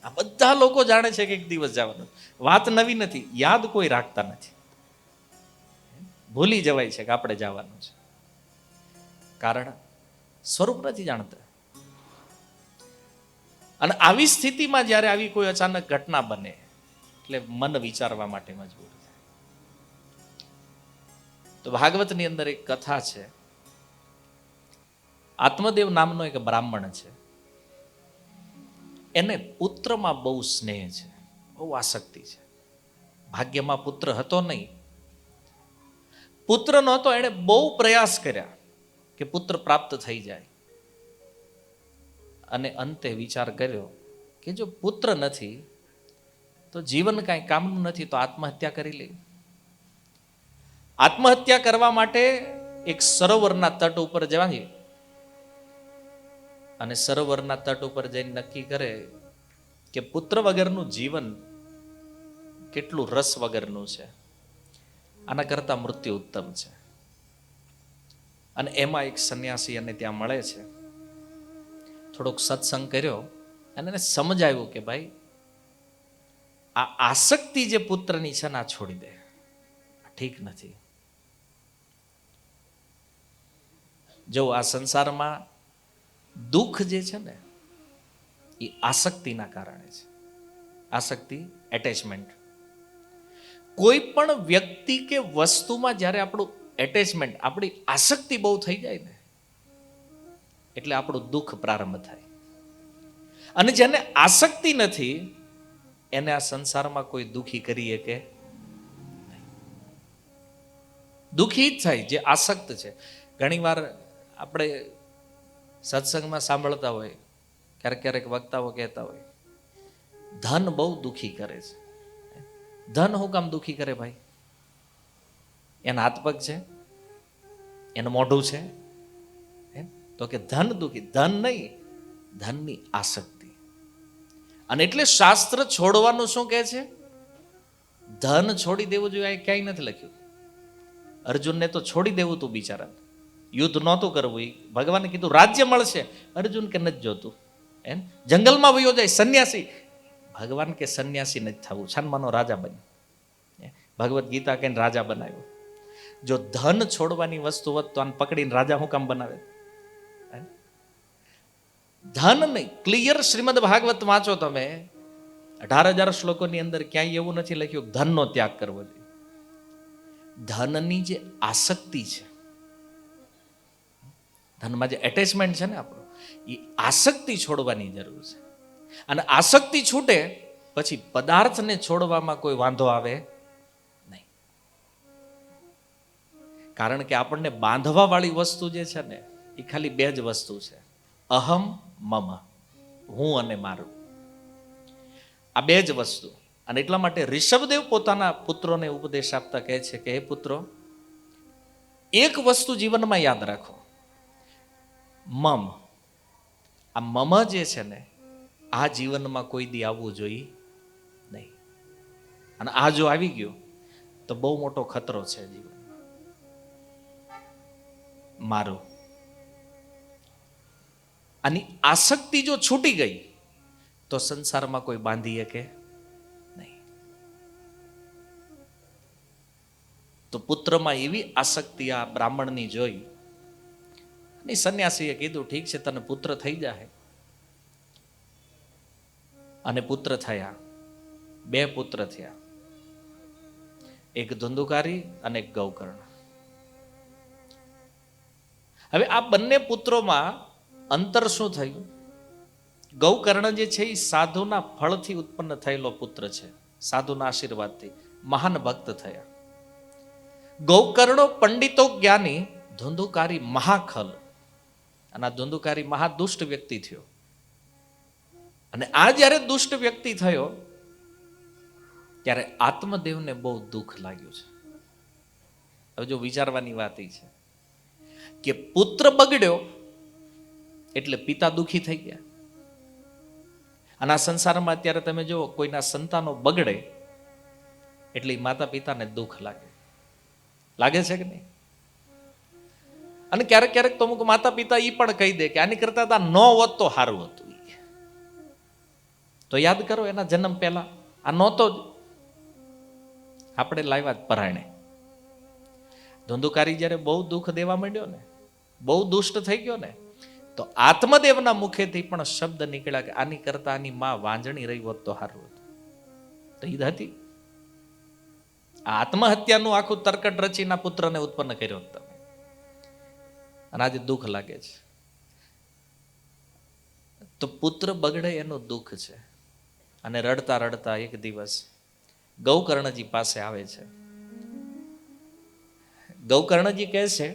આ બધા લોકો જાણે છે કે એક દિવસ જવાનું. વાત નવી નથી, યાદ કોઈ રાખતા નથી, ભૂલી જવાય છે કે આપણે જવાનું છે. કારણ સ્વરૂપ નથી જાણતા. અને આવી સ્થિતિમાં જ્યારે આવી કોઈ અચાનક ઘટના બને એટલે મન વિચારવા માટે મજબૂર થાય. તો ભાગવતની અંદર એક કથા છે. આત્મદેવ નામનો એક બ્રાહ્મણ છે, એને પુત્રમાં બહુ સ્નેહ છે, બહુ આસક્તિ છે. ભાગ્યમાં પુત્ર હતો નહીં, પુત્ર નહોતો, એણે બહુ પ્રયાસ કર્યા કે પુત્ર પ્રાપ્ત થઈ જાય. અને અંતે વિચાર કર્યો કે જો પુત્ર નથી તો જીવન કાંઈ કામનું નથી, તો આત્મહત્યા કરી લે. આત્મહત્યા કરવા માટે એક સરોવરના તટ ઉપર જવાની, અને સરોવરના તટ ઉપર જઈને નક્કી કરે કે પુત્ર વગરનું જીવન કેટલું રસ વગરનું છે, આના કરતા મૃત્યુ ઉત્તમ છે. અને એમાં એક સંન્યાસી અને ત્યાં મળે છે. થોડોક સત્સંગ કર્યો અને એને સમજાવ્યું કે ભાઈ આ આસક્તિ જે પુત્રની છે ને આ છોડી દે, ઠીક નથી. જો આ સંસારમાં દુઃખ જે છે ને એ આસક્તિના કારણે છે. આસક્તિ, એટેચમેન્ટ. કોઈ પણ વ્યક્તિ કે વસ્તુમાં જ્યારે આપણું એટેચમેન્ટ, આપણી આસક્તિ બહુ થઈ જાય ને એટલે આપણું દુઃખ પ્રારંભ થાય. અને જેને આસક્તિ નથી એને આ સંસારમાં કોઈ દુઃખી કરીએ કે દુઃખી જ થાય જે આસક્ત છે. ઘણીવાર આપણે સત્સંગમાં સાંભળતા હોય, ક્યારેક ક્યારેક વક્તાઓ કહેતા હોય ધન બહુ દુઃખી કરે છે. ધન હું કામ દુઃખી કરે ભાઈ? એના હાથ પગ છે, એનું મોઢું છે એમ તો કે ધન દુખી, ધન નહીં, ધનની આસક્તિ. અને એટલે શાસ્ત્ર છોડવાનું શું કહે છે? ધન છોડી દેવું જોઈએ. આ ક્યાંય નથી લખ્યું. અર્જુનને તો છોડી દેવું તું બિચારા, યુદ્ધ નહોતું કરવું. એ ભગવાને કીધું રાજ્ય મળશે, અર્જુન કે નથી જોતું, એમ જંગલમાં વયો જાય સંન્યાસી. ભગવાન કે સંન્યાસી નથી થવું, છાનમાનો રાજા બન્યો. ભગવદ્ ગીતા કહીને રાજા બનાવ્યો. જો ધન છોડવાની વસ્તુ હોત તો આને પકડીને રાજા હું કામ બનાવે? ધન નહીં. ક્લિયર શ્રીમદ ભાગવત વાંચો તમે, 18,000 શ્લોકોની અંદર ક્યાંય એવું નથી લખ્યું ધનનો ત્યાગ કરવો જોઈએ. ધનની જે આસક્તિ છે, ધનમાં જે એટેચમેન્ટ છે ને આપણો, એ આસક્તિ છોડવાની જરૂર છે. અને આસક્તિ છૂટે પછી પદાર્થને છોડવામાં કોઈ વાંધો આવે નહીં. કારણ કે આપણને બાંધવા વાળી વસ્તુ જે છે ને, એ ખાલી બે જ વસ્તુ છે, અહમ મમ, હું અને મારું. આ બે જ વસ્તુ. અને એટલા માટે ઋષભદેવ પોતાના પુત્રોને ઉપદેશ આપતા કહે છે કે હે પુત્રો, એક વસ્તુ જીવનમાં યાદ રાખો, મમ. આ મમ જે છે ને, આ જીવનમાં કોઈ દી આવવું જોઈએ નહીં. અને આ જો આવી ગયું તો બહુ મોટો ખતરો છે જીવનમાં. મારું. આની આસક્તિ જો છૂટી ગઈ તો સંસારમાં કોઈ બાંધી શકે નહીં. તો પુત્રમાં એવી આસક્તિ આ બ્રાહ્મણની જોઈ અને સંન્યાસીએ કીધું ઠીક છે, તને પુત્ર થઈ જાય. અને પુત્ર થયા, 2 પુત્ર થયા, એક ધુંધુકારી અને એક ગૌકર્ણ. હવે આ બંને પુત્રોમાં અંતર શું થયું? ગૌકર્ણ જે છે એ સાધુના ફળથી ઉત્પન્ન થયેલો પુત્ર છે, સાધુના આશીર્વાદથી મહાન ભક્ત થયા. ગૌકર્ણો પંડિતો જ્ઞાની, ધુંધુકારી મહાખલ. અને આ ધુંધુકારી મહાદુષ્ટ વ્યક્તિ થયો. અને આ જ્યારે દુષ્ટ વ્યક્તિ થયો ત્યારે આત્મદેવને બહુ દુઃખ લાગ્યું છે. હવે જો વિચારવાની વાત એ છે કે પુત્ર બગડ્યો એટલે પિતા દુઃખી થઈ ગયા. અને આ સંસારમાં અત્યારે તમે જુઓ, કોઈના સંતાનો બગડે એટલે માતા પિતાને દુઃખ લાગે. લાગે છે કે નહીં? અને ક્યારેક ક્યારેક તો અમુક માતા પિતા એ પણ કહી દે કે આની કરતા ન હોત તો સારું હતું. તો યાદ કરો એના જન્મ પહેલા આ નહોતો જ, આપણે લાવ્યા જ પરાયણે. ધુંધુકારી જ્યારે બહુ દુઃખ દેવા માંડ્યો ને, બહુ દુષ્ટ થઈ ગયો ને, તો આત્મદેવના મુખેથી પણ શબ્દ નીકળ્યા કે આની કરતા આની માં વાંજણી રહી હોત તો સારું હતું. તો ઈદ હતી. આ આત્મહત્યાનું આખું તરકટ રચીના પુત્રને ઉત્પન્ન કર્યો તમે, અને આજે દુઃખ લાગે છે. તો પુત્ર બગડે એનું દુઃખ છે. અને રડતા રડતા એક દિવસ ગૌકર્ણજી પાસે આવે છે. ગૌકર્ણજી કહે છે,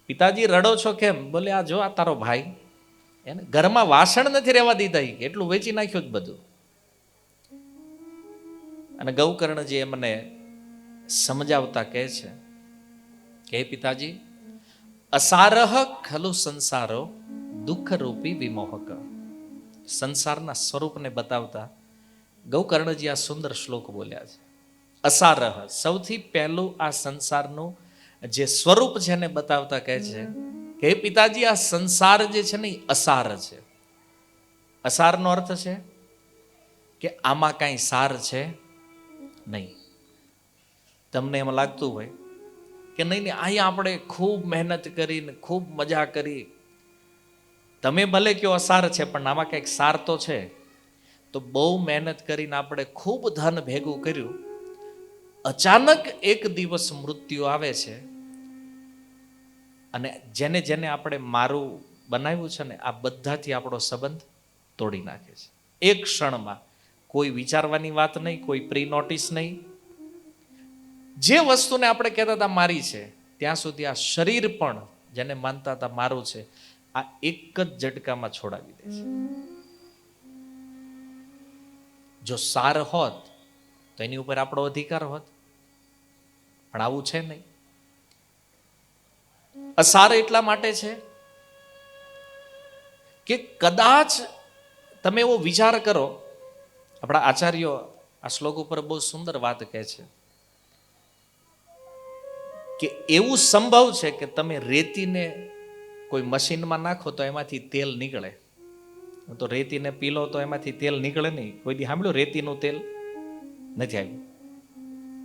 પિતાજી રડો છો કેમ? બોલે આ જો આ તારો ભાઈ, એને ઘરમાં વાસણ નથી રહેવા દીધા, એટલું વેચી નાખ્યું જ બધું. અને ગૌકર્ણજી એમને સમજાવતા કહે છે કે પિતાજી, અસારહ ખલુ સંસારો દુઃખ રૂપી વિમોહક. સંસારના સ્વરૂપને બતાવતા ગૌકર્ણજી આ સુંદર શ્લોક બોલ્યા છે. અસારહ, સૌથી પહેલું આ સંસારનું જે સ્વરૂપ છે ને બતાવતા કહે છે કે પિતાજી, આ સંસાર જે છે ને એ અસાર છે. અસારનો અર્થ છે કે આમાં કાંઈ સાર છે નહીં. તમને એમ લાગતું હોય કે નહીં નહીં, અહીંયા આપણે ખૂબ મહેનત કરીને ખૂબ મજા કરી, તમે ભલે કયો અસાર છે પણ આમાં કંઈક સાર તો છે. તો બહુ મહેનત કરીને આપણે ખૂબ ધન ભેગું કર્યું, અચાનક એક દિવસ મૃત્યુ આવે છે અને જેને જેને આપણે મારું બનાવ્યું છે ને, આ બધાથી આપણો સંબંધ તોડી નાખે છે એક ક્ષણમાં. કોઈ વિચારવાની વાત નહીં, કોઈ પ્રી નોટિસ નહીં. જે વસ્તુને આપણે કહેતા હતા મારી છે, ત્યાં સુધી આ શરીર પણ જેને માનતા હતા મારું છે, આ એક જ ઝટકામાં છોડાવી દે છે. જો સાર હોત તો એની ઉપર આપણો અધિકાર હોત, પણ આવું છે નહીં. અસાર એટલા માટે છે કે કદાચ તમે એવો વિચાર કરો, આપણા આચાર્યો આ શ્લોક ઉપર બહુ સુંદર વાત કહે છે કે એવું સંભવ છે કે તમે રેતીને કોઈ મશીનમાં નાખો તો એમાંથી તેલ નીકળે. તો રેતીને પીલો તો એમાંથી તેલ નીકળે નહીં. કોઈ દી સાંભળ્યું રેતીનું તેલ? નથી આવ્યું.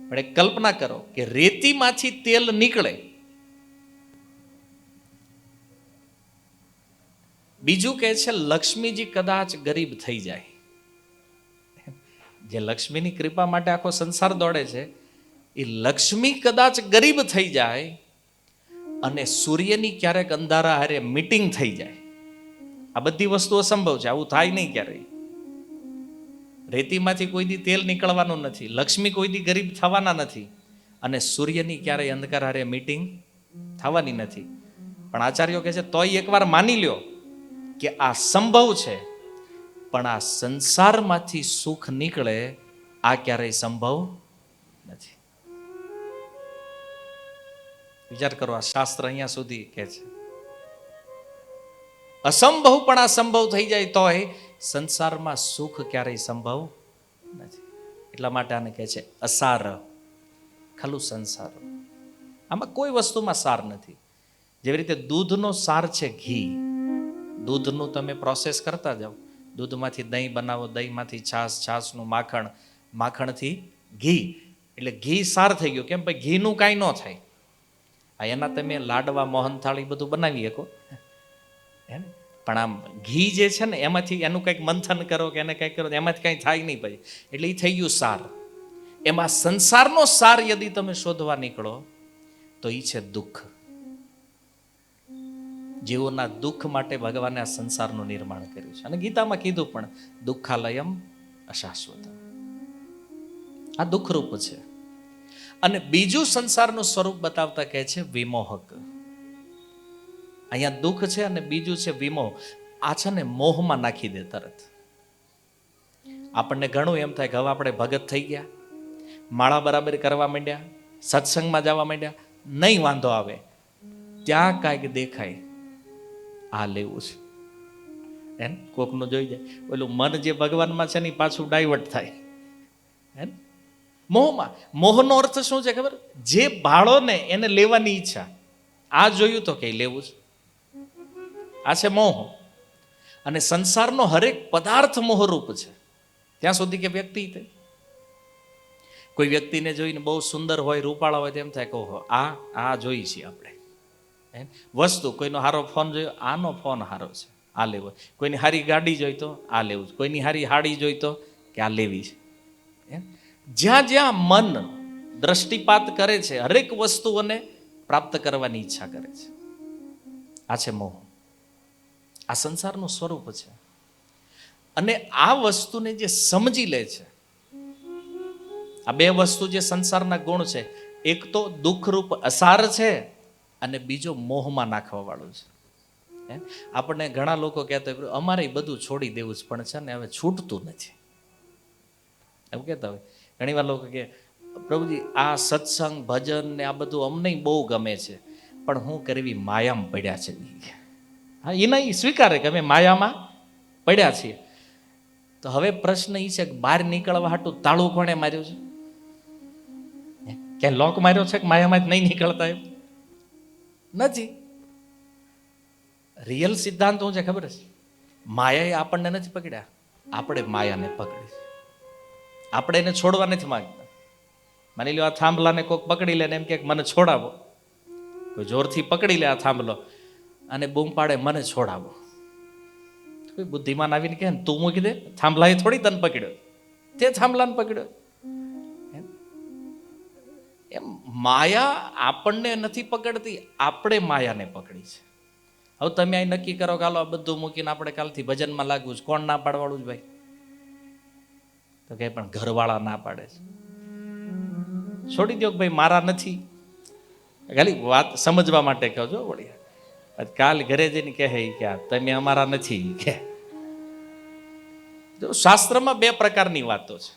પણ એક કલ્પના કરો કે રેતીમાંથી તેલ નીકળે. બીજું કહે છે લક્ષ્મીજી કદાચ ગરીબ થઈ જાય. જે લક્ષ્મીની કૃપા માટે આખો સંસાર દોડે છે, એ લક્ષ્મી કદાચ ગરીબ થઈ જાય અને સૂર્યની ક્યારેક અંધારા હારે મીટિંગ થઈ જાય. આ બધી વસ્તુ અસંભવ છે, આવું થાય નહીં ક્યારેય. રેતીમાંથી કોઈ દી તેલ નીકળવાનું નથી, લક્ષ્મી કોઈ દી ગરીબ થવાના નથી, અને સૂર્યની ક્યારેય અંધકાર હારે મીટિંગ થવાની નથી. પણ આચાર્યો કહે છે તોય એકવાર માની લ્યો કે આ સંભવ છે, પણ આ સંસારમાંથી સુખ નીકળે આ ક્યારેય સંભવ નથી. વિચાર કરો, આ શાસ્ત્ર અહીંયા સુધી કહે છે અસંભવ પણ આ સંભવ થઈ જાય તોય સંસારમાં સુખ ક્યારેય સંભવ નથી. એટલા માટે આને કહે છે અસાર, ખલું સંસાર. આમાં કોઈ વસ્તુમાં સાર નથી. જેવી રીતે દૂધનો સાર છે ઘી. દૂધનું તમે પ્રોસેસ કરતા જાઓ, દૂધમાંથી દહીં બનાવો, દહીંમાંથી છાશ, છાશનું માખણ, માખણથી ઘી, એટલે ઘી સાર થઈ ગયું. કેમ ભાઈ ઘીનું કાંઈ ન થાય. આ એના તમે લાડવા, મોહનથાળ એ બધું બનાવી શકો, હે ને? પણ આમ ઘી જે છે ને એમાંથી એનું કંઈક મંથન કરો કે એને કંઈક કરો, એમાંથી કંઈ થાય નહીં ભાઈ. એટલે એ થઈ ગયું સાર. એમાં સંસારનો સાર યદી તમે શોધવા નીકળો તો એ છે દુઃખ. જીવોના દુઃખ માટે ભગવાને આ સંસારનું નિર્માણ કર્યું છે. અને ગીતામાં કીધું પણ દુઃખાલયમ અશાશ્વત. આ દુઃખરૂપ છે. અને બીજું સંસારનું સ્વરૂપ બતાવતા કહે છે વિમોહક. અહીંયા દુઃખ છે અને બીજું છે વિમોહ. આ છે ને મોહમાં નાખી દે તરત. આપણને ઘણું એમ થાય કે હવે આપણે ભગત થઈ ગયા, માળા બરાબર કરવા માંડ્યા, સત્સંગમાં જવા માંડ્યા, નહીં વાંધો આવે, ત્યાં કાંઈક દેખાય આ લેવું છે, હે ને? કોકનું જોઈ જાય, ઓલું મન જે ભગવાનમાં છે ને પાછું ડાયવર્ટ થાય, હે ને? મોહમાં. મોહનો અર્થ શું છે ખબર? જે ભાળો ને એને લેવાની ઈચ્છા. આ જોયું તો કે લેવું છે, આ છે મોહ. અને સંસારનો હરેક પદાર્થ મોહરૂપ છે ત્યાં સુધી કે વ્યક્તિ. કોઈ વ્યક્તિને જોઈને બહુ સુંદર હોય, રૂપાળા હોય, તેમ થાય કે ઓહો આ જોઈ છીએ આપણે. વસ્તુ, કોઈનો સારો ફોન જોયો, આનો ફોન સારો છે, આ લેવો. કોઈની સારી ગાડી જોઈ તો આ લેવું છે, કોઈની સારી હાડી જોઈ તો કે આ લેવી છે. જ્યાં જ્યાં મન દ્રષ્ટિપાત કરે છે, હરેક વસ્તુઓને પ્રાપ્ત કરવાની ઈચ્છા કરે છે. આ છે મોહ. આ સંસારનું સ્વરૂપ છે. અને આ વસ્તુને જે સમજી લે છે, આ બે વસ્તુ જે સંસારના ગુણ છે, એક તો દુઃખરૂપ અસાર છે અને બીજો મોહમાં નાખવા વાળું છે. આપણને ઘણા લોકો કહેતા હોય અમારે બધું છોડી દેવું છે, પણ છે ને હવે છૂટતું નથી, એવું કહેતા હોય. ઘણી વાર લોકો કે પ્રભુજી આ સત્સંગ, ભજન ને આ બધું અમને બહુ ગમે છે, પણ હું કરવી માયામાં પડ્યા છે. હા, એના એ સ્વીકારે કે અમે માયામાં પડ્યા છીએ. તો હવે પ્રશ્ન એ છે કે બહાર નીકળવા હાટું તાળું કોણે માર્યું છે? ક્યાંય લોક માર્યો છે કે માયામાં જ નહીં નીકળતા? એમ નથી. રિયલ સિદ્ધાંત શું છે ખબર છે? માયાએ આપણને નથી પકડ્યા, આપણે માયાને પકડી. આપણે એને છોડવા નથી માંગતા. માની લો આ થાંભલાને કોઈક પકડી લે ને એમ કે મને છોડાવો, કોઈ જોરથી પકડી લે આ થાંભલો અને બૂમ પાડે મને છોડાવો. કોઈ બુદ્ધિમાન આવીને કહે ને તું મૂકી દે, થાંભલાએ થોડી તને પકડ્યો, તે થાંભલાને પકડ્યો. એમ માયા આપણને નથી પકડતી, આપણે માયાને પકડી છે. હવે તમે અહીં નક્કી કરો કે હાલો આ બધું મૂકીને આપણે કાલથી ભજનમાં લાગવું છે. કોણ ના પાડવાળું છે ભાઈ? તો કે પણ ઘરવાળા ના પાડે છે. છોડી દો કે ભાઈ મારા નથી, ખાલી વાત સમજવા માટે કહો છો. વળી કાલ ઘરે જઈને કહે કે તમે અમારા નથી કે. શાસ્ત્રમાં બે પ્રકારની વાતો છે.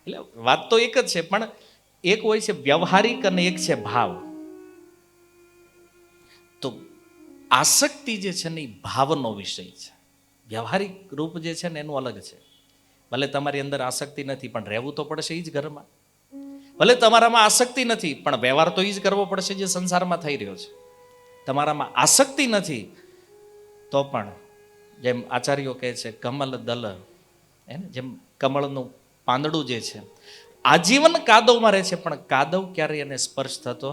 એટલે વાત તો એક જ છે, પણ એક હોય છે વ્યવહારિક અને એક છે ભાવ. તો આસક્તિ જે છે ને એ ભાવનો વિષય છે. વ્યવહારિક રૂપ જે છે ને એનું અલગ છે. ભલે તમારી અંદર આસક્તિ નથી પણ રહેવું તો પડશે એ જ ઘરમાં. ભલે તમારામાં આસક્તિ નથી પણ વ્યવહાર તો એ જ કરવો પડશે જે સંસારમાં થઈ રહ્યો છે. તમારામાં આસક્તિ નથી તો પણ જેમ આચાર્યો કહે છે કમલ દલ, એને જેમ કમળનું પાંદડું જે છે આજીવન કાદવમાં રહે છે પણ કાદવ ક્યારેય એને સ્પર્શ થતો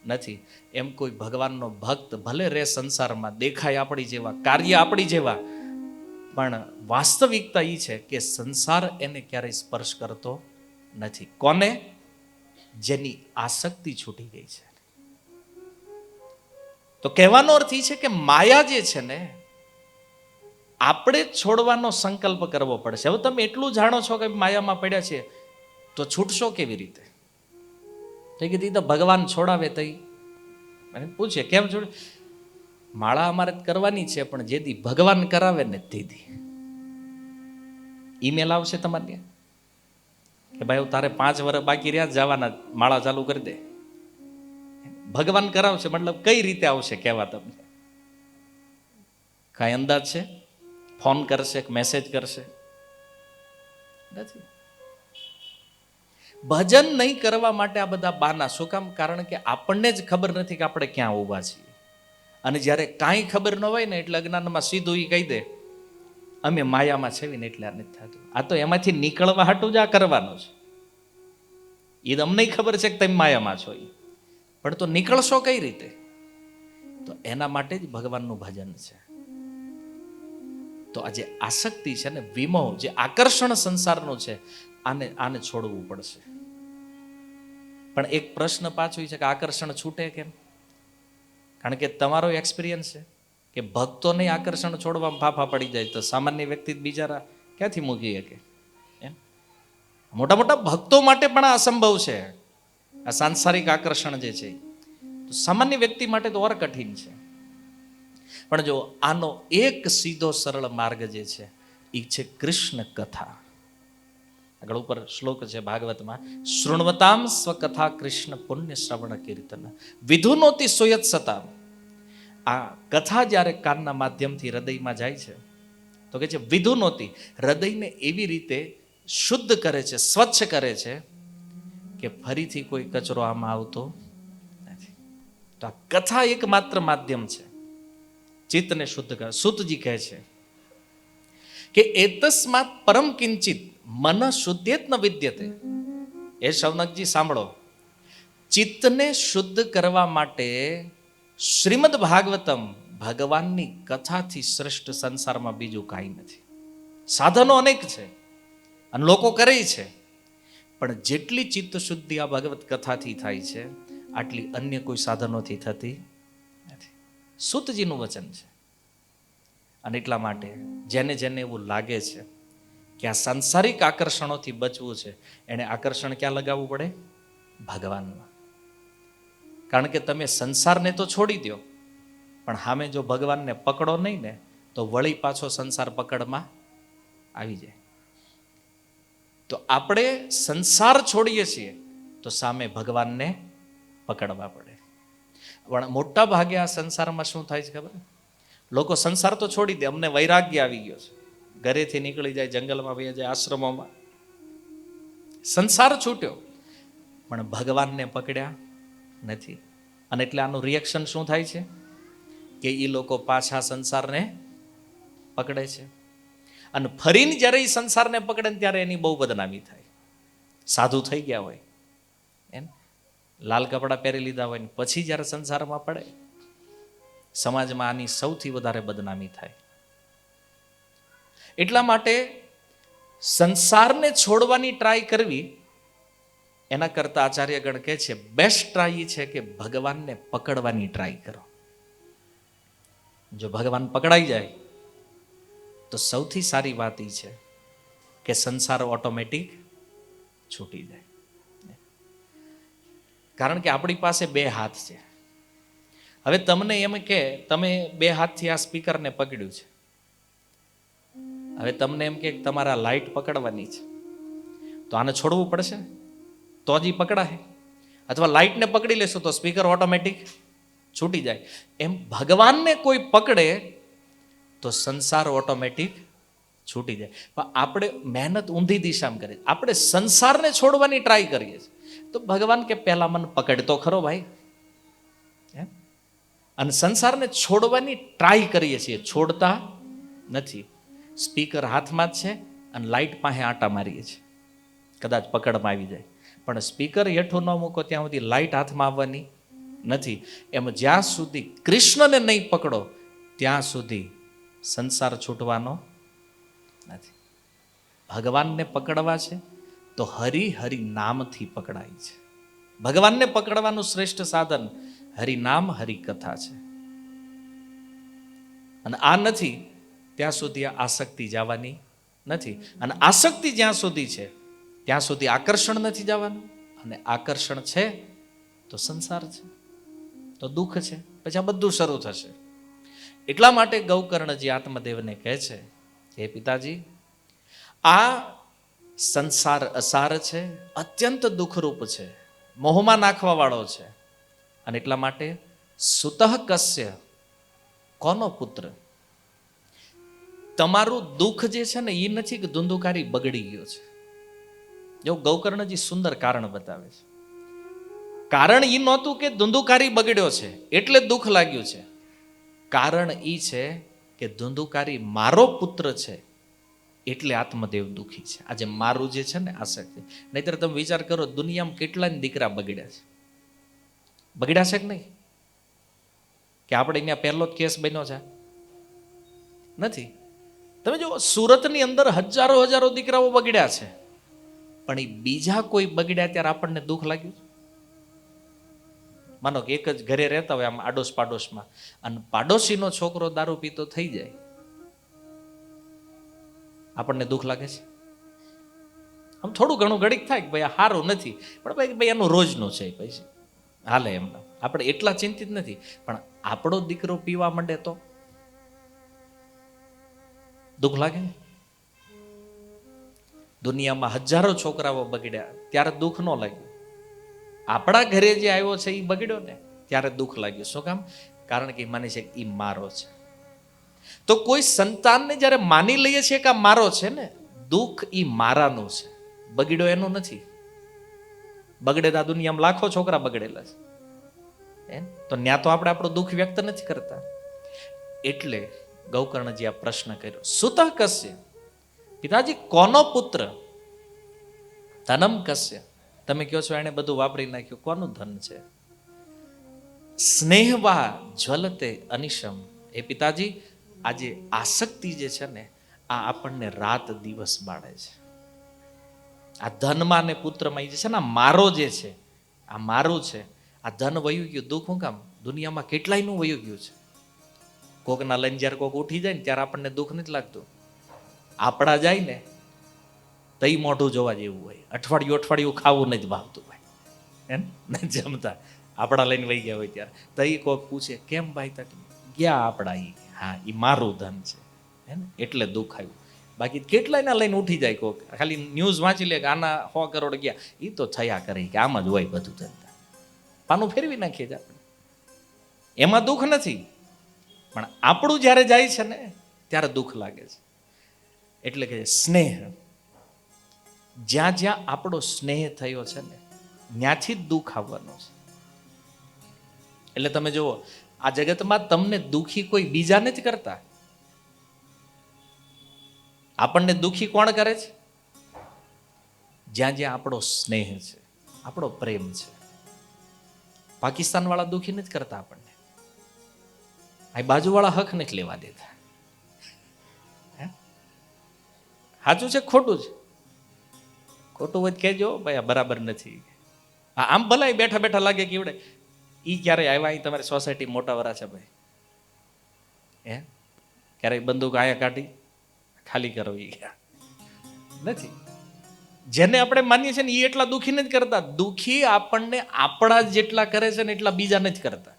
નથી. એમ કોઈ ભગવાનનો ભક્ત ભલે રે સંસારમાં, દેખાય આપણી જેવા, કાર્ય આપણી જેવા, પણ વાસ્તવિકતા એ છે કે સંસાર એને ક્યારેય સ્પર્શ કરતો નથી. કોને? જેની આસક્તિ છૂટી ગઈ છે. તો કહેવાનો અર્થ એ છે કે માયા જે છે ને આપણે છોડવાનો સંકલ્પ કરવો પડશે. હવે તમે એટલું જાણો છો કે માયામાં પડ્યા છે તો છૂટશો કેવી રીતે? તો કીધું તો ભગવાન છોડાવે તો મને પૂછે કેમ છોડે? માળા અમારે કરવાની છે પણ જેથી ભગવાન કરાવે ને તેથી. ઈમેલ આવશે તમારે કે ભાઈ તારે 5 વર્ષ બાકી રહ્યા જવાના, માળા ચાલુ કરી દે. ભગવાન કરાવશે મતલબ કઈ રીતે આવશે કહેવા તમને? કાંઈ અંદાજ છે? ફોન કરશે કે મેસેજ કરશે? નથી. ભજન નહીં કરવા માટે આ બધા બાના. શું કામ? કારણ કે આપણને જ ખબર નથી કે આપણે ક્યાં ઊભા છીએ. અને જ્યારે કાંઈ ખબર ન હોય ને એટલે અજ્ઞાનમાં સીધું એ કહી દે અમે માયામાં છે ને એટલે આ નથી થતું. આ તો એમાંથી નીકળવા હાટું જ આ કરવાનું છે. એ અમને ખબર છે કે તમે માયામાં છો, પણ તો નીકળશો કઈ રીતે? તો એના માટે જ ભગવાનનું ભજન છે. તો આ જે આસક્તિ છે ને, વિમોહ, જે આકર્ષણ સંસારનું છે, આને છોડવું પડશે. પણ એક પ્રશ્ન પાછો છે કે આકર્ષણ છૂટે કેમ? કારણ કે તમારો એક્સપિરિયન્સ છે કે ભક્તોને આકર્ષણ છોડવામાં ફાફા પડી જાય તો સામાન્ય વ્યક્તિ બિચારા ક્યાંથી મૂકી શકે? એમ મોટા મોટા ભક્તો માટે પણ આ અસંભવ છે. આ સાંસારિક આકર્ષણ જે છે તો સામાન્ય વ્યક્તિ માટે તો ઓર કઠિન છે. પણ જો આનો એક સીધો સરળ માર્ગ જે છે એ છે કૃષ્ણ કથા. આગળ ઉપર શ્લોક છે ભાગવતમાં, શૃણવતામ સ્વકથા કૃષ્ણ પુણ્ય શ્રવણ કીર્તન વિધુનોતિ સુયત સતામ. આ કથા જ્યારે કાનના માધ્યમથી હૃદયમાં જાય છે તો કે છે વિધુનોતિ, હૃદયને એવી રીતે શુદ્ધ કરે છે, સ્વચ્છ કરે છે કે ફરીથી કોઈ કચરો આમાં આવતો નથી. તો આ કથા એકમાત્ર માધ્યમ છે ચિત્તને શુદ્ધ કરે. સુતજી કહે છે કે એતસ્માત પરમ કિંચિત મન શુદ્ધેત ન વિદ્યતે. એ શૌનકજી સાંભળો, ચિત્તને શુદ્ધ કરવા માટે શ્રીમદ ભાગવતમ, ભગવાનની કથાથી શ્રેષ્ઠ સંસારમાં બીજું કાંઈ નથી. સાધનો અનેક છે અને લોકો કરે છે, પણ જેટલી ચિત્ત શુદ્ધિ આ ભગવત કથાથી થાય છે આટલી અન્ય કોઈ સાધનોથી થતી નથી. સૂતજીનું વચન છે. અને એટલા માટે જેને જેને એવું લાગે છે કે આ સાંસારિક આકર્ષણોથી બચવું છે, એને આકર્ષણ ક્યાં લગાવવું પડે? ભગવાનમાં. કારણ કે તમે સંસારને તો છોડી દો, પણ સામે જો ભગવાનને પકડો નહીં ને તો વળી પાછો સંસાર પકડમાં આવી જાય. તો આપણે સંસાર છોડીએ છીએ તો સામે ભગવાનને પકડવા પડે. પણ મોટા ભાગે આ સંસારમાં શું થાય છે ખબર? લોકો સંસાર તો છોડી દે, અમને વૈરાગ્ય આવી ગયો છે, ઘરેથી નીકળી જાય, જંગલમાં વહી જાય, આશ્રમોમાં. સંસાર છૂટ્યો પણ ભગવાનને પકડ્યા નથી. અને એટલે આનું રિએક્શન શું થાય છે કે એ લોકો પાછા સંસારને પકડે છે. અને ફરીને જ્યારે એ સંસારને પકડે ને ત્યારે એની બહુ બદનામી થાય. સાધુ થઈ ગયા હોય, એમ લાલ કપડાં પહેરી લીધા હોય ને પછી જ્યારે સંસારમાં પડે, સમાજમાં આની સૌથી વધારે બદનામી થાય. એટલા માટે સંસારને છોડવાની ટ્રાય કરવી એના કરતા આચાર્યગણ કહે છે બેસ્ટ ટ્રાય છે કે ભગવાનને પકડવાની ટ્રાય કરો. જો ભગવાન પકડાઈ જાય તો સૌથી સારી વાત એ છે કે સંસાર ઓટોમેટિક છૂટી જાય. કારણ કે આપણી પાસે 2 હાથ છે. હવે તમને એમ કે તમે 2 હાથથી આ સ્પીકરને પકડ્યું છે, હવે તમને એમ કે તમારા લાઈટ પકડવાની છે તો આને છોડવું પડશે તો જ પકડાય. અથવા લાઈટને પકડી લેશો તો સ્પીકર ઓટોમેટિક છૂટી જાય. એમ ભગવાનને કોઈ પકડે તો સંસાર ઓટોમેટિક છૂટી જાય. પણ આપણે મહેનત ઊંધી દિશામાં કરીએ, આપણે સંસારને છોડવાની ટ્રાય કરીએ છીએ. તો ભગવાન કે પહેલા મને પકડ તો ખરો ભાઈ. એમ અને સંસારને છોડવાની ટ્રાય કરીએ છીએ, છોડતા નથી. સ્પીકર હાથમાં જ છે અને લાઇટ પાસે આંટા મારીએ છીએ, કદાચ પકડમાં આવી જાય. પણ સ્પીકર હેઠું ન મૂકો ત્યાં સુધી લાઇટ હાથમાં આવવાની નથી. એમ જ્યાં સુધી કૃષ્ણને નહીં પકડો ત્યાં સુધી સંસાર છૂટવાનો નથી. ભગવાનને પકડવા છે તો હરિ નામથી પકડાય છે. ભગવાનને પકડવાનું શ્રેષ્ઠ સાધન હરિનામ હરિકથા છે. અને આ નથી ત્યાં સુધી આસક્તિ જવાની નથી. અને આસક્તિ જ્યાં સુધી છે ત્યાં સુધી આકર્ષણ નથી જવાનું. અને આકર્ષણ છે તો સંસાર છે, તો દુઃખ છે. પછી આ બધું શરૂ થશે. એટલા માટે ગૌકર્ણજી આત્મદેવને કહે છે, હે પિતાજી, આ સંસાર અસાર છે, અત્યંત દુઃખરૂપ છે, મોહમાં નાખવા વાળો છે. અને એટલા માટે સુતઃ કસ્ય, કોનો પુત્ર? તમારું દુઃખ જે છે ને એ નથી કે ધુંધુકારી બગડી ગયો છે. જો ગૌકર્ણજી સુંદર કારણ બતાવે છે. કારણ એ નહોતું કે ધુંધુકારી બગડ્યો છે એટલે દુઃખ લાગ્યું છે. કારણ એ છે કે ધુંધુકારી મારો પુત્ર છે એટલે આત્મદેવ દુઃખી છે. આજે મારું જે છે ને આસક્તિ. નહીતર તમે વિચાર કરો, દુનિયામાં કેટલાય દીકરા બગડ્યા છે. બગડ્યા છે કે નહીં? કે આપણે અહીંયા પહેલો જ કેસ બન્યો છે? નથી. તમે જો સુરતની અંદર હજારો દીકરાઓ બગડ્યા છે, પણ એ બીજા કોઈ બગડ્યા ત્યારે આપણને દુઃખ લાગ્યું? માનો કે એક જ ઘરે રહેતા હોય આમ આડોશ પાડોશમાં, અને પાડોશીનો છોકરો દારૂ પીતો થઈ જાય, આપણને દુઃખ લાગે છે? આમ થોડું ઘણું ઘડીક થાય કે ભાઈ આ સારું નથી, પણ ભાઈ એનું રોજનું છે, પછી હાલે એમ. આપણે એટલા ચિંતિત નથી. પણ આપણો દીકરો પીવા માંડે તો દુઃખ લાગે ને? દુનિયામાં હજારો છોકરાઓ બગડ્યા ત્યારે દુઃખ ન લાગ્યું. આપણા ઘરે જે આવ્યો છે એ બગડ્યો ને ત્યારે દુઃખ લાગ્યું. શું કામ? કારણ કે માને છે એ મારો છે. તો કોઈ સંતાનને જ્યારે માની લઈએ છીએ કે આ મારો છે ને, દુઃખ એ મારાનું છે, બગડ્યો એનું નથી. બગડેલા દુનિયામાં લાખો છોકરા બગડેલા છે, તો ત્યાં તો આપણે આપણું દુઃખ વ્યક્ત નથી કરતા. એટલે ગૌકર્ણજી આ પ્રશ્ન કર્યો, સુતઃ કસ્ય, પિતાજી કોનો પુત્ર? ધનમ કસ્ય, તમે કહો છો એને બધું વાપરી નાખ્યું, કોનું ધન છે? સ્નેહવા જ્વલતે અનિશમ, એ પિતાજી આજે આસક્તિ જે છે ને આ આપણને રાત દિવસ બાળે છે. આ ધનમાં ને પુત્રમાં જે છે ને મારો જે છે, આ મારું છે. આ ધન વયું ગયું, દુઃખ હું કામ? દુનિયામાં કેટલાયનું વયું ગયું છે. કોકના લઈને જ્યારે કોક ઉઠી જાય ને ત્યારે આપણને દુઃખ નથી લાગતું. આપણા જાય ને તઈ મોઢું જોવા જેવું હોય. અઠવાડિયું ખાવું નથી ભાવતું ભાઈ, એમ નથી જમતા. આપણા લઈને વહી ગયા હોય ત્યારે તઈ કોક પૂછે કેમ ભાઈ તક ગયા આપણા? હા, એ મારું ધન છે, હે ને, એટલે દુઃખ આવ્યું. બાકી કેટલાયના લઈને ઉઠી જાય કોક, ખાલી ન્યૂઝ વાંચી લે કે આના 100 કરોડ ગયા, એ તો થયા કરે કે આમ જ હોય બધું ધંધા. પાનું ફેરવી નાખીએ જ આપણે, એમાં દુઃખ નથી. પણ આપણું જ્યારે જાય છે ને ત્યારે દુઃખ લાગે છે. એટલે કે સ્નેહ, જ્યાં જ્યાં આપણો સ્નેહ થયો છે ને ત્યાંથી જ દુઃખ આવવાનું છે. એટલે તમે જુઓ, આ જગતમાં તમને દુઃખી કોઈ બીજા નથી કરતા. આપણને દુઃખી કોણ કરે છે? જ્યાં જ્યાં આપણો સ્નેહ છે, આપણો પ્રેમ છે. પાકિસ્તાન વાળા દુઃખી નથી કરતા આપણને, આ બાજુવાળા હક નથી લેવા દેતા. સાચું છે ખોટું છે? ખોટું હોય કહેજો ભાઈ, આ બરાબર નથી. આમ ભલાય બેઠા બેઠા લાગે કે એવડે ઈ ક્યારે આવ્યા, અહીં તમારી સોસાયટી મોટા વરા છે ભાઈ, હે ક્યારેક બંદૂક આયા કાઢી ખાલી કરો, એ નથી. જેને આપણે માનીએ છીએ ને એ એટલા દુઃખી નથી કરતા. દુઃખી આપણને આપણા જેટલા કરે છે ને એટલા બીજા નથી કરતા.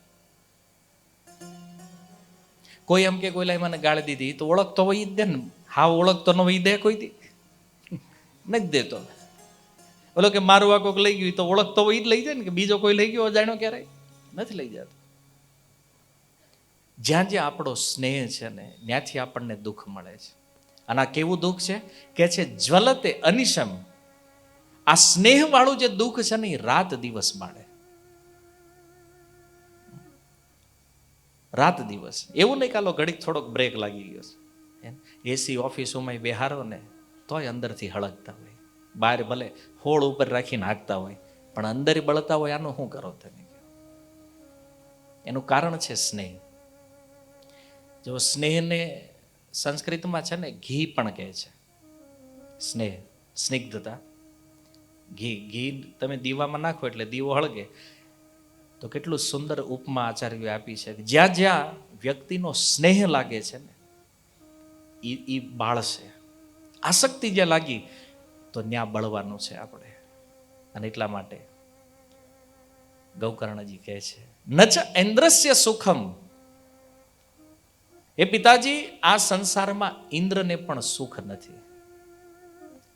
કોઈ એમ કે કોઈ મને ગાળી દીધી તો ઓળખતો હોય જ દે ને. હા, ઓળખતો ન હોય દે કોઈ દી નથી દેતો. ઓલો કે મારું આ કોઈક લઈ ગયું તો ઓળખતો હોય જ લઈ જાય ને, કે બીજો કોઈ લઈ ગયો જાણ્યો ક્યારેય નથી લઈ જતો. જ્યાં જ્યાં આપણો સ્નેહ છે ને ત્યાંથી આપણને દુઃખ મળે છે. અને આ કેવું દુઃખ છે કે છે જ્વલતે અનિશમ. આ સ્નેહવાળું જે દુઃખ છે ને એ રાત દિવસ બાળે, રાત દિવસ. એવું નહીં કાલો ઘડીક થોડોક બ્રેક લાગી ગયો છે, એસી ઓફિસોમાં બેહારો ને તોય અંદરથી હળગતા હોય, બહાર ભલે હોળ ઉપર રાખીને હાંકતા હોય પણ અંદર બળતા હોય. આનું શું કરો તમે? એનું કારણ છે સ્નેહ. જો સ્નેહને સંસ્કૃતમાં છે ને ઘી પણ કહે છે. સ્નેહ, સ્નિગ્ધતા. ઘી તમે દીવામાં નાખો એટલે દીવો હળગે. તો કેટલું સુંદર ઉપમા આચાર્યોએ આપી છે. જ્યાં જ્યાં વ્યક્તિનો સ્નેહ લાગે છે ને એ બાળશે. આસક્તિ જ્યાં લાગી તો ત્યાં બળવાનું છે આપણે. અને એટલા માટે ગૌકર્ણજી કહે છે નચ ઇન્દ્રસ્ય સુખમ. એ પિતાજી, આ સંસારમાં ઇન્દ્રને પણ સુખ નથી.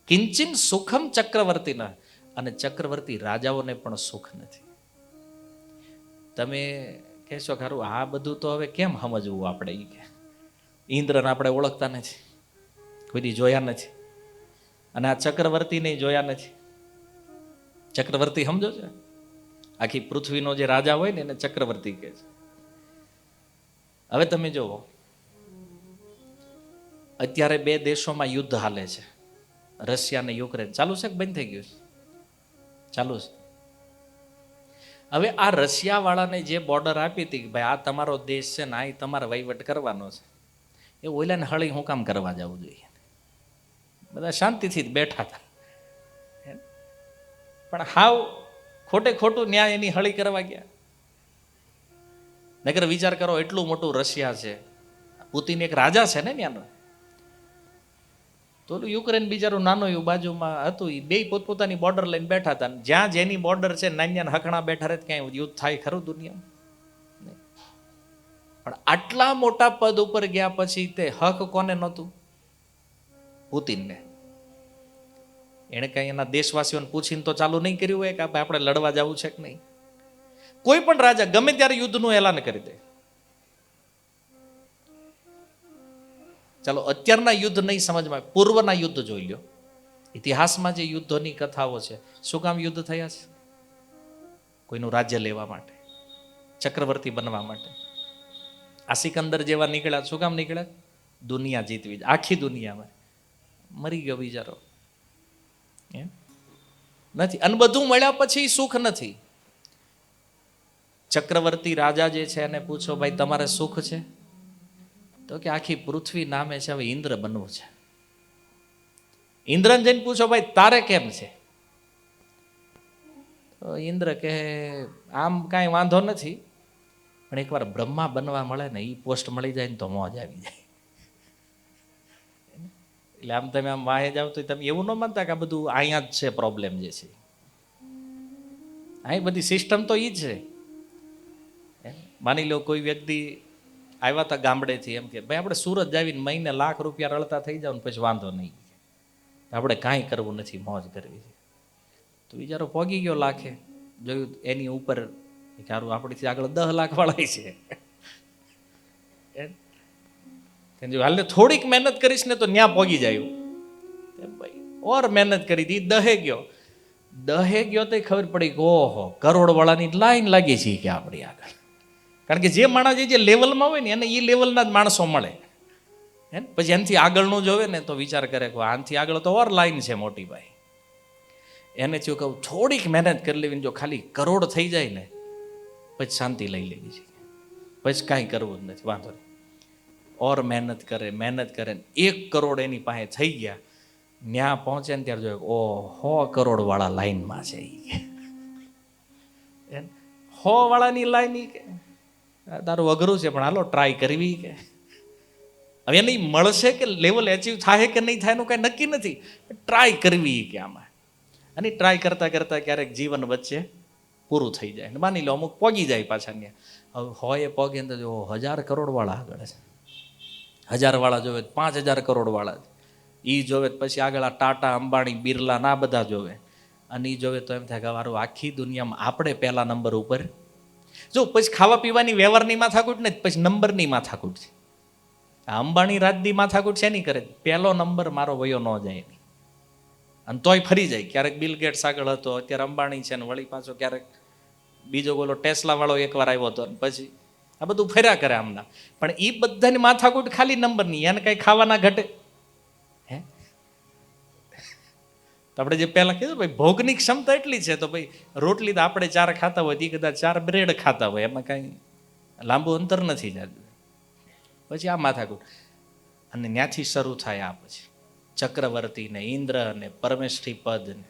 કિંચિન સુખમ ચક્રવર્તીના. અને ચક્રવર્તી રાજાઓને પણ સુખ નથી. તમે કહેશો ખરું આ બધું તો હવે કેમ સમજવું આપણે? એ કે ઇન્દ્રને આપણે ઓળખતા નથી, કોઈ જોયા નથી, અને આ ચક્રવર્તીને જોયા નથી. ચક્રવર્તી સમજો છે? આખી પૃથ્વીનો જે રાજા હોય ને એને ચક્રવર્તી કહે છે. હવે તમે જુઓ, અત્યારે બે દેશોમાં યુદ્ધ હાલે છે, રશિયા અને યુક્રેન. ચાલુ છે કે બંધ થઈ ગયું છે? ચાલુ છે. હવે આ રશિયા વાળાને જે બોર્ડર આપી હતી કે ભાઈ આ તમારો દેશ છે ને આ તમારે વહીવટ કરવાનો છે, એ ઓલાને હળી હું કામ કરવા જવું જોઈએ? બધા શાંતિથી જ બેઠા હતા. પણ હાવ ખોટે ખોટું ન્યાય એની હળી કરવા ગયા. નકર વિચાર કરો, એટલું મોટું રશિયા છે, પુતિન એક રાજા છે ને ત્યાંનો. તો યુક્રેન બિચારું નાનું એવું બાજુમાં હતું, એ બે પોતપોતાની બોર્ડર લઈને બેઠા હતા. જ્યાં જેની બોર્ડર છે નાન્યા હકણા બેઠા રહે, ક્યાંય યુદ્ધ થાય ખરું દુનિયામાં? પણ આટલા મોટા પદ ઉપર ગયા પછી તે હક કોને નહોતું? પુતિનને. એણે કઈ એના દેશવાસીઓને પૂછીને તો ચાલુ નહીં કર્યું હોય કે આપણે લડવા જવું છે કે નહીં. કોઈ પણ રાજા ગમે ત્યારે યુદ્ધનું એલાન કરી દે. ચાલો અત્યારના યુદ્ધ નહીં સમજમાં, પૂર્વના યુદ્ધ જોઈ લો. ઇતિહાસમાં જે યુદ્ધોની કથાઓ છે, શું કામ યુદ્ધ થયા છે? કોઈનું રાજ્ય લેવા માટે, ચક્રવર્તી બનવા માટે. આ સિકંદર જેવા નીકળ્યા, શું કામ નીકળ્યા? દુનિયા જીતવી, આખી દુનિયામાં. મરી ગયો બિચારો. નથી. અને બધું મળ્યા પછી સુખ નથી. ચક્રવર્તી રાજા જે છે એને પૂછો ભાઈ તમારે સુખ છે? તો કે આખી પૃથ્વી નામે છે, હવે ઇન્દ્ર બનવું છે. ઇન્દ્રને જઈને પૂછો ભાઈ તારે કેમ છે? તો ઇન્દ્ર કહે આમ કાંઈ વાંધો નથી, પણ એકવાર બ્રહ્મા બનવા મળે ને, એ પોસ્ટ મળી જાય ને તો મોજ આવી જાય. એટલે આમ તમે આમ વાહે જાવ તો તમે એવું ન માનતા કે આ બધું અહીંયા જ છે પ્રોબ્લેમ જે છે. અહીં બધી સિસ્ટમ તો એ જ છે. માની લો કોઈ વ્યક્તિ આવ્યા હતા ગામડેથી, એમ કે ભાઈ આપણે સુરત જાવીને મહિને લાખ રૂપિયા રળતા થઈ જાવ ને પછી વાંધો નહીં, આપણે કાંઈ કરવું નથી, મોજ કરવી છે. તો બિચારો પોગી ગયો લાખે, જોયું એની ઉપર સારું આપણીથી આગળ 10 લાખ વાળા છે. હાલ થોડીક મહેનત કરીશ ને તો ન્યા પોગી જાય. ભાઈ ઓર મહેનત કરી હતી, દહે ગયો તો ખબર પડી કે ઓહો કરોડ વાળાની લાઈન લાગી છે કે આપણી આગળ. કારણ કે જે માણસ જે લેવલમાં હોય ને એને એ લેવલના જ માણસો મળે. પછી એનાથી આગળનું જોવે ને તો વિચાર કરે કે આનાથી આગળ તો ઓર લાઈન છે મોટી ભાઈ. એને થયું કહું થોડીક મહેનત કરી લેવી, જો ખાલી કરોડ થઈ જાય ને પછી શાંતિ લઈ લેવી છે, પછી કાંઈ કરવું જ નથી, વાંધો નહીં. ઓર મહેનત કરે 1 કરોડ એની પાસે થઈ ગયા. ત્યાં પહોંચે ને ત્યારે જોયું ઓ 100 કરોડ વાળા લાઈનમાં છે. 100 વાળાની લાઈન કે તારું અઘરું છે પણ હાલો ટ્રાય કરવી કે. હવે નહીં મળશે કે લેવલ એચીવ થાય કે નહીં થાય એનું કાંઈ નક્કી નથી, ટ્રાય કરવી કે આમાં. અને ટ્રાય કરતાં કરતાં ક્યારેક જીવન વચ્ચે પૂરું થઈ જાય. માની લો અમુક પોગી જાય પાછા ને. હવે હોય પોગે તો જો 1000 કરોડ વાળા આગળ છે, 1000 વાળા જોવે 5000 કરોડ વાળા, એ જોવે પછી આગળ આ ટાટા અંબાણી બિરલા ના બધા જોવે. અને એ જોવે તો એમ થાય કે વારું આખી દુનિયામાં આપણે પહેલા નંબર ઉપર. જો પછી ખાવા પીવાની વ્યવહારની માથાકૂટ ને પછી નંબરની માથાકૂટ છે. આ અંબાણી રાજદી માથાકૂટ છે નહીં કરે, પહેલો નંબર મારો વયો ન જાય નહીં, અને તોય ફરી જાય. ક્યારેક બિલ ગેટ્સ આગળ હતો, અત્યારે અંબાણી છે, ને વળી પાછો ક્યારેક બીજો બોલો ટેસ્લા વાળો એકવાર આવ્યો હતો, પછી આ બધું ફર્યા કરે આમના. પણ એ બધાની માથાકૂટ ખાલી નંબરની, એને કઈ ખાવાના ઘટે હે? તો આપણે જે પહેલા કીધું ભાઈ ભોગની ક્ષમતા એટલી છે, તો ભાઈ રોટલી તો આપણે 4 ખાતા હોય, એ કદાચ 4 બ્રેડ ખાતા હોય, એમાં કાંઈ લાંબુ અંતર નથી જતું. પછી આ માથાકૂટ, અને ત્યાંથી શરૂ થાય આ પછી ચક્રવર્તી ને ઇન્દ્ર ને પરમેષ્ઠી પદ ને,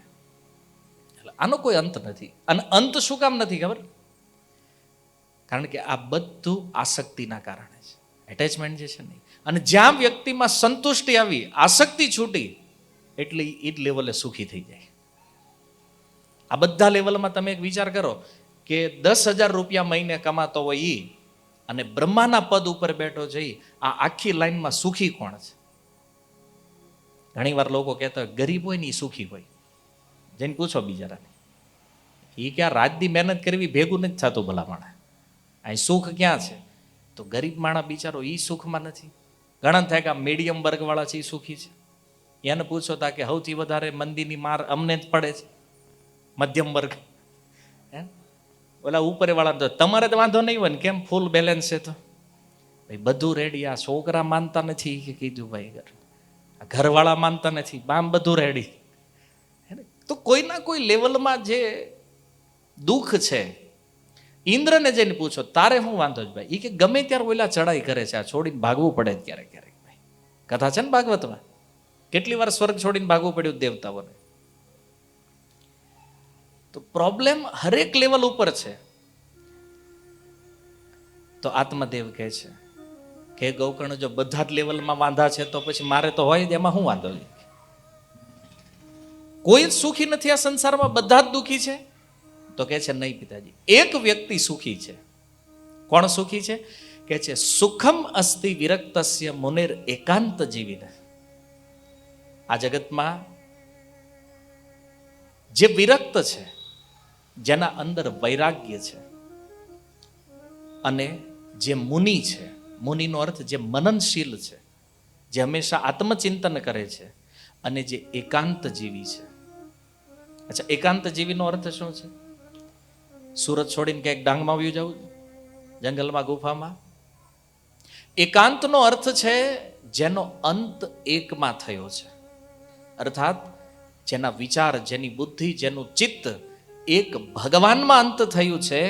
એટલે આનો કોઈ અંત નથી. અને અંત શું કામ નથી ખબર? કારણ કે આ બધું આસક્તિના કારણે છે, એટેચમેન્ટ જે છે નહીં. અને જ્યાં વ્યક્તિમાં સંતુષ્ટિ આવી, આસક્તિ છૂટી, એટલે એ જ લેવલે સુખી થઈ જાય. આ બધા લેવલમાં તમે એક વિચાર કરો કે 10,000 રૂપિયા મહિને કમાતો હોય એ અને બ્રહ્માના પદ ઉપર બેઠો જઈ, આ આખી લાઈનમાં સુખી કોણ છે? ઘણી વાર લોકો કહેતા હોય ગરીબ હોય ને એ સુખી હોય. જઈને પૂછો બિચારાને, એ ક્યાં રાજની મહેનત કરવી ભેગું નથી થતું ભલા માણા, અહીં સુખ ક્યાં છે? તો ગરીબ માણા બિચારો એ સુખમાં નથી. ઘણા થાય કે આ મીડિયમ વર્ગવાળા છે એ સુખી છે. એને પૂછો તા કે સૌથી વધારે મંદીની માર અમને જ પડે છે, મધ્યમ વર્ગ. હે ઓલા ઉપરવાળા તો તમારે તો વાંધો નહીં હોય ને, કેમ ફૂલ બેલેન્સ છે? તો ભાઈ બધું રેડી. આ છોકરા માનતા નથી કે કીધું ભાઈ, ઘરવાળા માનતા નથી, બામ બધું રેડી. તો કોઈના કોઈ લેવલમાં જે દુઃખ છે, ઇન્દ્રને જઈને પૂછો તારે શું વાંધો જ ભાઈ? એ કે ગમે ત્યારે ઓલા ચડાઈ કરે છે, આ છોડીને ભાગવું પડે જ ક્યારેક ક્યારેક. ભાઈ કથા છે ને ભાગવતમાં, કેટલી વાર સ્વર્ગ છોડીને ભાગવું પડ્યું દેવતાઓને. તો પ્રોબ્લેમ હરેક લેવલ ઉપર છે. તો આત્મદેવ કહે છે કે ગૌકર્ણ જો બધા જ લેવલમાં વાંધા છે તો પછી મારે તો હોય જ, એમાં શું વાંધો? કોઈ જ સુખી નથી આ સંસારમાં, બધા જ દુઃખી છે. તો કે છે નહીં પિતાજી, એક વ્યક્તિ સુખી છે. કોણ સુખી છે? કે છે સુખમ અસ્તિ વિરક્તસ્ય મુનિર એકાંત જીવીને. આ જગતમાં જે વિરક્ત છે, જેના અંદર વૈરાગ્ય છે, અને જે મુનિ છે, મુનિનો અર્થ જે મનનશીલ છે, જે હંમેશા આત્મચિંતન કરે છે, અને જે એકાંત જીવી છે. અચ્છા, એકાંત જીવીનો અર્થ શું છે? સુરત છોડીને ક્યાંક ડાંગમાં આવ્યું જવું, જંગલમાં, ગુફામાં. એકાંતનો અર્થ છે જેનો અંત એકમાં થયો છે, અર્થાત જેના વિચાર, જેની બુદ્ધિ, જેનું ચિત્ત એક ભગવાનમાં અંત થયું છે,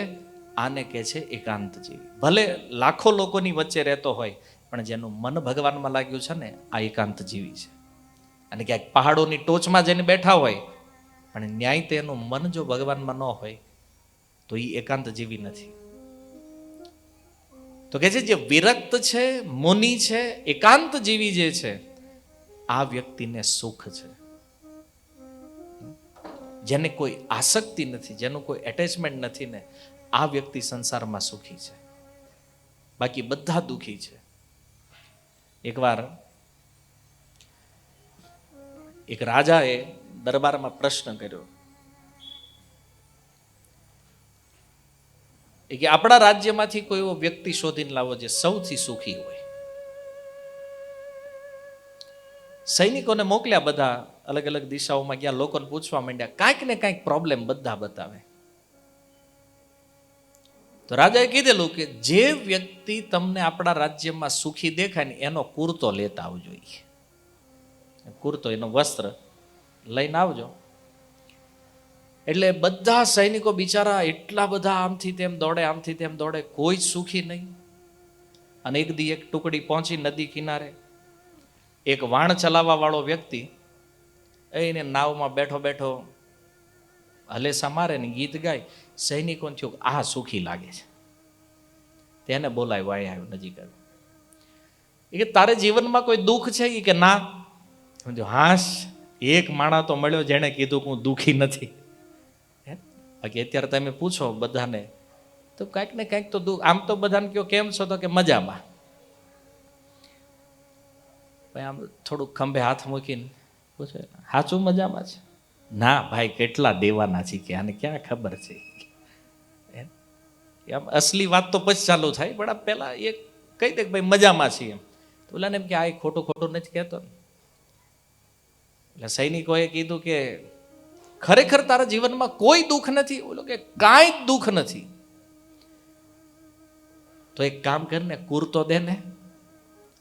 આને કહે છે એકાંત જીવી. ભલે લાખો લોકોની વચ્ચે રહેતો હોય, પણ જેનું મન ભગવાનમાં લાગ્યું છે ને, આ એકાંત જીવી છે. અને ક્યાંક પહાડોની ટોચમાં જઈને બેઠા હોય, પણ ન્યાય તેનું મન જો ભગવાનમાં ન હોય તો એ એકાંત જીવી નથી. તો કે છે જે વિરક્ત છે, મુનિ છે, એકાંત જીવી જે છે, આ વ્યક્તિને સુખ છે. જેને કોઈ આસક્તિ નથી, જેનું કોઈ એટેચમેન્ટ નથી ને, આ વ્યક્તિ સંસારમાં સુખી છે. બાકી બધા દુઃખી છે. એકવાર એક રાજાએ દરબારમાં પ્રશ્ન કર્યો કે આપણા રાજ્યમાંથી કોઈ એવો વ્યક્તિ શોધીને લાવો જે સૌથી સુખી હોય. સૈનિકોને મોકલ્યા, બધા અલગ અલગ દિશાઓમાં ગયા, લોકોને પૂછવા માંડ્યા, કાંઈક ને કાંઈક પ્રોબ્લેમ બધા બતાવે. તો રાજાએ કીધેલું કે જે વ્યક્તિ તમને આપણા રાજ્યમાં સુખી દેખાય ને એનો કુર્તો લેતા આવજો. કુર્તો, એનો વસ્ત્ર લઈને આવજો. એટલે બધા સૈનિકો બિચારા એટલા બધા આમથી તેમ દોડે, આમથી તેમ દોડે, કોઈ જ સુખી નહીં. અને એક દી એક ટુકડી પહોંચી નદી કિનારે. એક વાણ ચલાવવા વાળો વ્યક્તિ એને નાવમાં બેઠો બેઠો હલેસા મારે ને ગીત ગાય. સૈનિકોને થયું આ સુખી લાગે છે, તેને બોલાવ્યો, આવ્યો નજીક આવ્યો. એ કે તારે જીવનમાં કોઈ દુઃખ છે? એ કે ના. હાશ, એક માણા તો મળ્યો જેણે કીધું કે હું દુઃખી નથી. બાકી અત્યારે તમે પૂછો બધાને તો કાંઈક ને કાંઈક તો દુઃખ. આમ તો બધાને કયો કેમ છો, તો કે મજામાં. આમ થોડુંક ખંભે હાથ મૂકીને પૂછે સાચું મજામાં છે? ના ભાઈ, કેટલા દેવાના છે કે આને ક્યાં ખબર છે. આમ અસલી વાત તો પછી ચાલુ થાય, પણ આ પહેલા એ કહી દે કે ભાઈ મજામાં છીએ એમ. તો ઓલાને એમ કે આ ખોટું ખોટું નથી કહેતો ને. એટલે સૈનિકોએ કીધું કે ખરેખર તારા જીવનમાં કોઈ દુઃખ નથી? ઓલો કે કાંઈ જ દુઃખ નથી. તો એક કામ કરીને કુર્તો દે ને.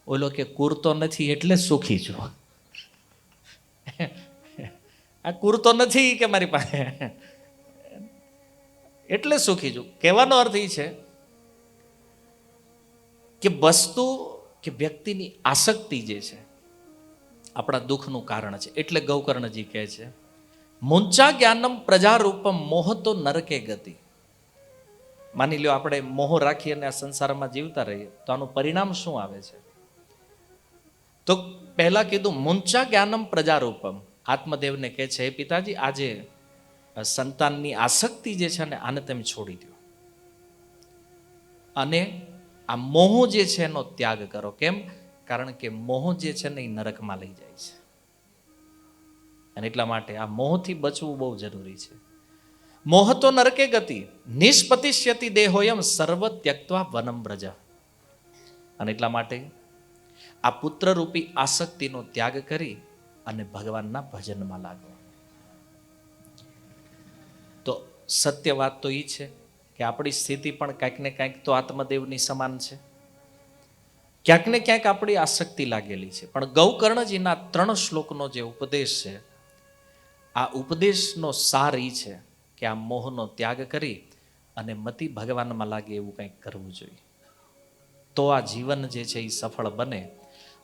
ઓલો કે કુર્તો નથી એટલે સુખી છું. આ કુર્તો નથી કે મારી પાસે એટલે સુખી છું. કહેવાનો અર્થ એ છે કે વસ્તુ કે વ્યક્તિની આસક્તિ જે છે આપણા દુઃખનું કારણ છે. એટલે ગૌકર્ણજી કહે છે મુંચા જ્ઞાનમ પ્રજારૂપમ મોહતો નરકે ગતિ. માની લો આપણે મોહ રાખી અને આ સંસારમાં જીવતા રહીએ તો આનું પરિણામ શું આવે છે? તો પહેલા કીધું મુંચા જ્ઞાનમ પ્રજારૂપમ. આત્મદેવને કહે છે હે પિતાજી, આજે સંતાનની આસક્તિ જે છે ને આને તમે છોડી દો અને આ મોહ જે છે એનો ત્યાગ કરો. કેમ? કારણ કે મોહ જે છે ને એ નરકમાં લઈ જાય છે. અને એટલા માટે આ મોહથી બચવું બહુ જરૂરી છે. મોહ તો નરકે ગતિ નિષ્પતિષ્યતિ દેહોયમ સર્વ ત્યક્ત્વા વનમ વ્રજ. અને એટલા માટે આ પુત્રરૂપી આસક્તિનો ત્યાગ કરી અને ભગવાનના ભજનમાં લાગો. તો સત્ય વાત તો એ છે કે આપણી સ્થિતિ પણ કાંઈક ને કાંઈક તો આત્મદેવની સમાન છે. ક્યાંક ને ક્યાંક આપણી આસક્તિ લાગેલી છે. પણ ગૌકર્ણજીના 3 શ્લોકનો જે ઉપદેશ છે, આ ઉપદેશનો સાર એ છે કે આ મોહનો ત્યાગ કરી અને મતિ ભગવાનમાં લાગે એવું કંઈક કરવું જોઈએ. તો આ જીવન જે છે એ સફળ બને.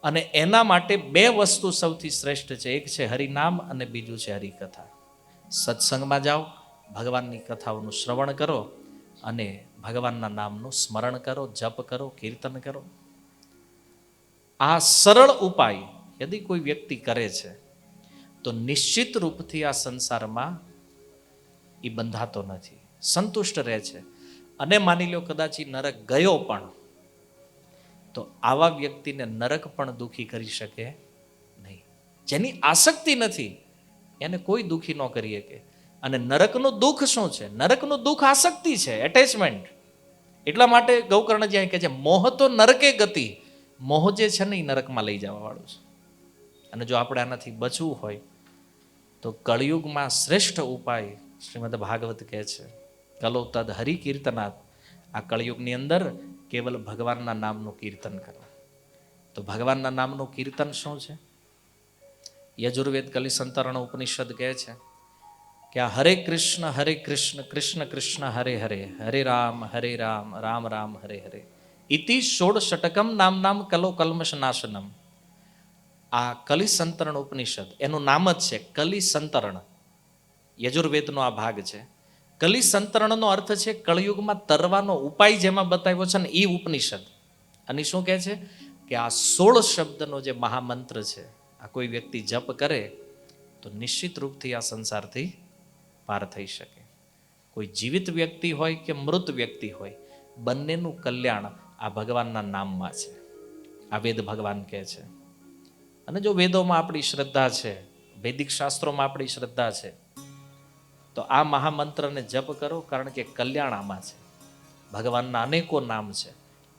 અને એના માટે 2 વસ્તુ સૌથી શ્રેષ્ઠ છે. એક છે હરિનામ અને બીજું છે હરિકથા. સત્સંગમાં જાઓ, ભગવાનની કથાઓનું શ્રવણ કરો અને ભગવાનના નામનું સ્મરણ કરો, જપ કરો, કીર્તન કરો. આ સરળ ઉપાય યદિ કોઈ વ્યક્તિ કરે છે તો નિશ્ચિત રૂપથી આ સંસારમાં એ બંધાતો નથી, સંતુષ્ટ રહે છે. અને માની લો કદાચ એ નરક ગયો પણ તો આવા વ્યક્તિને નરક પણ દુઃખી કરી શકે નહીં. જેની આસક્તિ નથી એને કોઈ દુઃખી ન કરી શકે. અને નરકનું દુઃખ શું છે? નરકનું દુઃખ આસક્તિ છે, એટેચમેન્ટ. એટલા માટે ગૌકર્ણજી કહે છે મોહ તો નરકે ગતિ. મોહ જે છે ને એ નરકમાં લઈ જવા વાળું છે. અને જો આપણે આનાથી બચવું હોય તો કળિયુગમાં શ્રેષ્ઠ ઉપાય શ્રીમદ ભાગવત કહે છે કલો તદ હરિ કીર્તનાથ. આ કળિયુગની અંદર કેવલ ભગવાનના નામનું કીર્તન કરો. તો ભગવાનના નામનું કીર્તન શું છે? યજુર્વેદ કલિસંતરણ ઉપનિષદ કહે છે કે આ હરે કૃષ્ણ કૃષ્ણ કૃષ્ણ હરે હરે, હરે રામ રામ રામ હરે હરે, ઇતિ ષોડશટકમ નામ નામ કલો કલ્મશ નાશનમ. આ કલિસંતરણ ઉપનિષદ એનું નામ જ છે કલિસંતરણ. યજુર્વેદનો આ ભાગ છે. કલિસંતરણનો અર્થ છે કળિયુગમાં તરવાનો ઉપાય જેમાં બતાવ્યો છે ને એ ઉપનિષદ. અને શું કહે છે કે આ 16 શબ્દનો જે મહામંત્ર છે, આ કોઈ વ્યક્તિ જપ કરે તો નિશ્ચિત રૂપથી આ સંસારથી પાર થઈ શકે. કોઈ જીવિત વ્યક્તિ હોય કે મૃત વ્યક્તિ હોય, બંનેનું કલ્યાણ આ ભગવાનના નામમાં છે. આ વેદ ભગવાન કહે છે. અને જો વેદોમાં આપણી શ્રદ્ધા છે, વૈદિક શાસ્ત્રોમાં આપણી શ્રદ્ધા છે, તો આ મહામંત્રને જપ કરો. કારણ કે કલ્યાણ આમાં છે. ભગવાનના અનેકો નામ છે.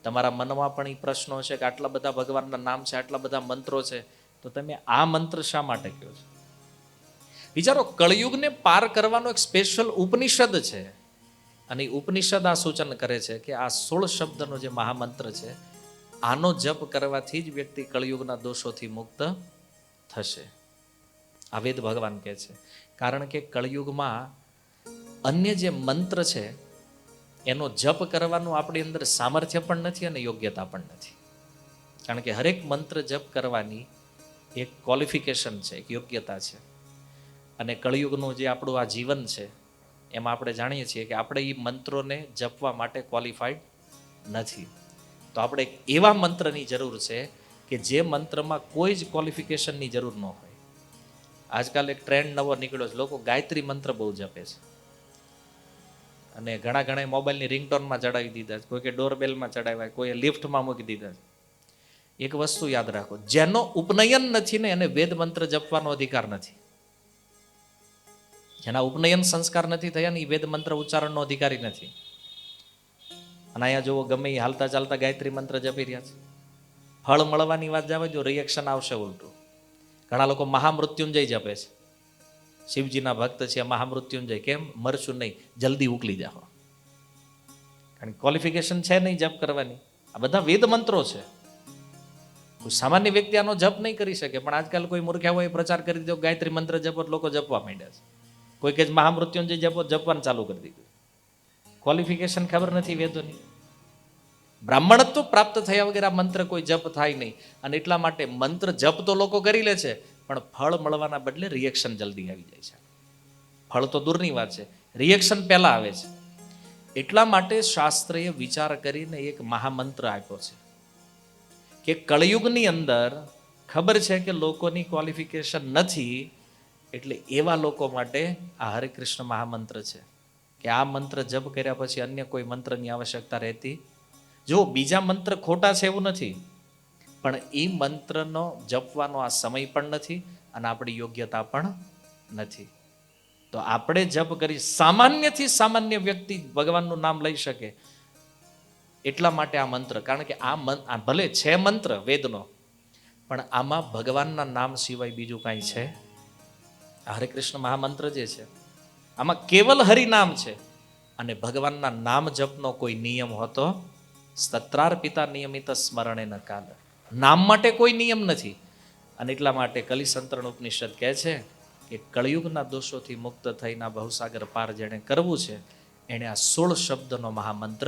તમારા મનમાં પણ એ પ્રશ્નો છે કે આટલા બધા ભગવાનના નામ છે, આટલા બધા મંત્રો છે, તો તમે આ મંત્ર શા માટે કહો છો? વિચારો, કળિયુગને પાર કરવાનો એક સ્પેશિયલ ઉપનિષદ છે. અને ઉપનિષદ આ સૂચન કરે છે કે આ 16 શબ્દનો જે મહામંત્ર છે, આનો જપ કરવાથી જ વ્યક્તિ કળિયુગના દોષોથી મુક્ત થશે. આ વેદ ભગવાન કહે છે. કારણ કે કળિયુગમાં અન્ય જે મંત્ર છે એનો જપ કરવાનું આપણી અંદર સામર્થ્ય પણ નથી અને યોગ્યતા પણ નથી. કારણ કે હરેક મંત્ર જપ કરવાની એક ક્વોલિફિકેશન છે, એક યોગ્યતા છે. અને કળિયુગનું જે આપણું આ જીવન છે એમાં આપણે જાણીએ છીએ કે આપણે એ મંત્રોને જપવા માટે ક્વોલિફાઈડ નથી. તો આપણે એવા મંત્રની જરૂર છે કે જે મંત્રમાં કોઈ જ ક્વોલિફિકેશનની જરૂર ન હોય. આજકાલ એક ટ્રેન્ડ નવો નીકળ્યો છે, લોકો ગાયત્રી મંત્ર બહુ જપે છે. અને ઘણા મોબાઈલની રિંગટોનમાં ચડાવી દીધા છે, કોઈ કે ડોરબેલમાં ચડાવ્યા, કોઈએ લિફ્ટમાં મૂકી દીધા છે. એક વસ્તુ યાદ રાખો, જેનો ઉપનયન નથી ને એને વેદ મંત્ર જપવાનો અધિકાર નથી. જેના ઉપનયન સંસ્કાર નથી થયા ને એ વેદ મંત્ર ઉચ્ચારણનો અધિકારી નથી. અને અહીંયા જુઓ ગમે એ હાલતા ચાલતા ગાયત્રી મંત્ર જપી રહ્યા છે. ફળ મળવાની વાત જાવે જો, રિએક્શન આવશે ઉલટું. ઘણા લોકો મહામૃત્યુંજય જપે છે, શિવજીના ભક્ત છે, મહામૃત્યુંજય. કેમ? મરશું નહીં, જલ્દી ઉકલી જાઓ. કારણ કે ક્વોલિફિકેશન છે નહીં જપ કરવાની. આ બધા વેદ મંત્રો છે. કોઈ સામાન્ય વ્યક્તિ આનો જપ નહીં કરી શકે, પણ આજકાલ કોઈ મૂર્ખ્યા હોય પ્રચાર કરી દો ગાયત્રી મંત્ર જપો, લોકો જપવા માંડ્યા છે. કોઈ કે મહામૃત્યુંજય જપો, જપવાનું ચાલુ કરી દીધું. ક્વોલિફિકેશન ખબર નથી વેદોની. બ્રાહ્મણત્વ પ્રાપ્ત થયા વગર આ મંત્ર કોઈ જપ થાય નહીં. અને એટલા માટે મંત્ર જપ તો લોકો કરી લે છે, પણ ફળ મળવાના બદલે રિએક્શન જલ્દી આવી જાય છે. ફળ તો દૂરની વાત છે, રિએક્શન પહેલા આવે છે. એટલા માટે શાસ્ત્રએ વિચાર કરીને એક મહામંત્ર આપ્યો છે કે કળયુગની અંદર ખબર છે કે લોકોની ક્વોલિફિકેશન નથી, એટલે એવા લોકો માટે આ હરે કૃષ્ણ મહામંત્ર છે કે આ મંત્ર જપ કર્યા પછી અન્ય કોઈ મંત્રની આવશ્યકતા રહેતી. જો બીજા મંત્ર ખોટા છે એવું નથી, પણ એ મંત્રનો જપવાનો આ સમય પણ નથી અને આપણી યોગ્યતા પણ નથી. તો આપણે જપ કરી, સામાન્યથી સામાન્ય વ્યક્તિ ભગવાનનું નામ લઈ શકે એટલા માટે આ મંત્ર. કારણ કે આ ભલે છે મંત્ર વેદનો, પણ આમાં ભગવાનના નામ સિવાય બીજું કાંઈ છે. હરે કૃષ્ણ મહામંત્ર જે છે આમાં કેવલ હરિનામ છે અને ભગવાનના નામ જપનો કોઈ નિયમ હોતો. સ્તત્રાર્પિતા નિયમિત સ્મરણે ન કાલ. નામ માટે કોઈ નિયમ નથી. અને એટલા માટે કલિસંતરણ ઉપનિષદ કહે છે કે કળયુગના દોષોથી મુક્ત થઈને ભવસાગર પાર જેણે કરવું છે એણે આ 16 શબ્દનો મહામંત્ર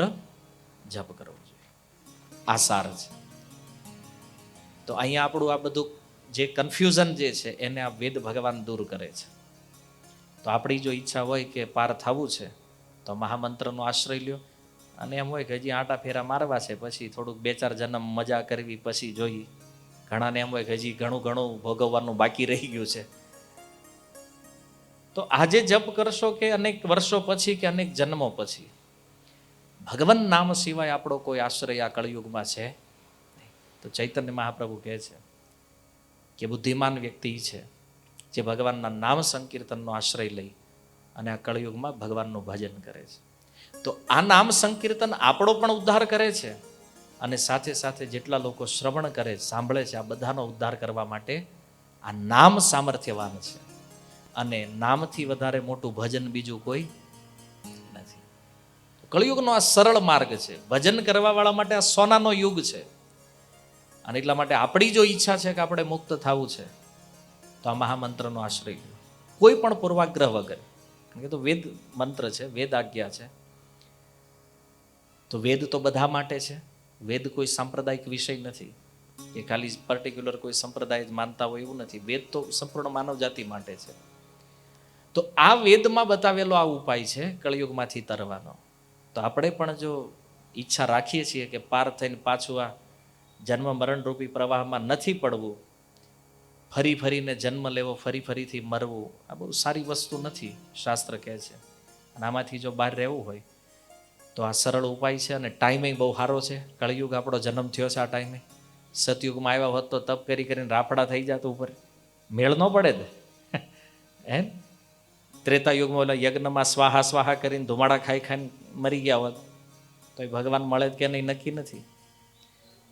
જપ કરવો જોઈએ. આ સાર છે. તો અહીંયા આપણું આ બધું જે કન્ફ્યુઝન જે છે એને આ વેદ ભગવાન દૂર કરે છે. તો આપણી જો ઈચ્છા હોય કે પાર થવું છે તો મહામંત્રનો આશ્રય લ્યો. અને એમ હોય કે હજી આંટા ફેરા મારવા છે, પછી થોડુંક 2-4 જન્મ મજા કરવી પછી જોઈએ. ઘણાને એમ હોય કે હજી ઘણું ભોગવવાનું બાકી રહી ગયું છે. તો આજે જપ કરશો કે અનેક વર્ષો પછી કે અનેક જન્મો પછી, ભગવાન નામ સિવાય આપણો કોઈ આશ્રય આ કળયુગમાં છે. તો ચૈતન્ય મહાપ્રભુ કહે છે કે બુદ્ધિમાન વ્યક્તિ છે જે ભગવાનના નામ સંકીર્તનનો આશ્રય લઈ અને આ કળયુગમાં ભગવાનનું ભજન કરે છે. તો આ નામ સંકીર્તન આપણો પણ ઉદ્ધાર કરે છે અને સાથે સાથે જેટલા લોકો શ્રવણ કરે, સાંભળે છે, આ બધાનો ઉદ્ધાર કરવા માટે આ નામ સામર્થ્યવાન છે. અને નામથી વધારે મોટું ભજન બીજું કોઈ નથી. કળયુગનો આ સરળ માર્ગ છે. ભજન કરવા વાળા માટે આ સોનાનો યુગ છે. અને એટલા માટે આપણી જો ઈચ્છા છે કે આપણે મુક્ત થવું છે તો આ મહામંત્રનો આશ્રય લો, કોઈ પણ પૂર્વાગ્રહ વગર. કારણ કે તો વેદ મંત્ર છે, વેદ આજ્ઞા છે. તો વેદ તો બધા માટે છે. વેદ કોઈ સાંપ્રદાયિક વિષય નથી કે ખાલી પર્ટિક્યુલર કોઈ સંપ્રદાય જ માનતા હોય એવું નથી. વેદ તો સંપૂર્ણ માનવ જાતિ માટે છે. તો આ વેદમાં બતાવેલો આ ઉપાય છે કળયુગમાંથી તરવાનો. તો આપણે પણ જો ઈચ્છા રાખીએ છીએ કે પાર થઈને પાછું આ જન્મ મરણ રૂપી પ્રવાહમાં નથી પડવું, ફરી ફરીને જન્મ લેવો, ફરીથી મરવું, આ બહુ સારી વસ્તુ નથી, શાસ્ત્ર કહે છે. અને આમાંથી જો બહાર રહેવું હોય તો આ સરળ ઉપાય છે. અને ટાઈમે બહુ સારો છે. કળયુગ આપણો જન્મ થયો છે આ ટાઈમે. સતયુગમાં આવ્યા હોત તો તપ કરીને રાફડા થઈ જાત ઉપર, મેળ ન પડે ને. એમ ત્રેતાયુગમાં ઓલા યજ્ઞમાં સ્વાહા સ્વાહા કરીને ધુમાડા ખાઈને મરી ગયા હોત તો એ ભગવાન મળે કે નહીં નક્કી નથી.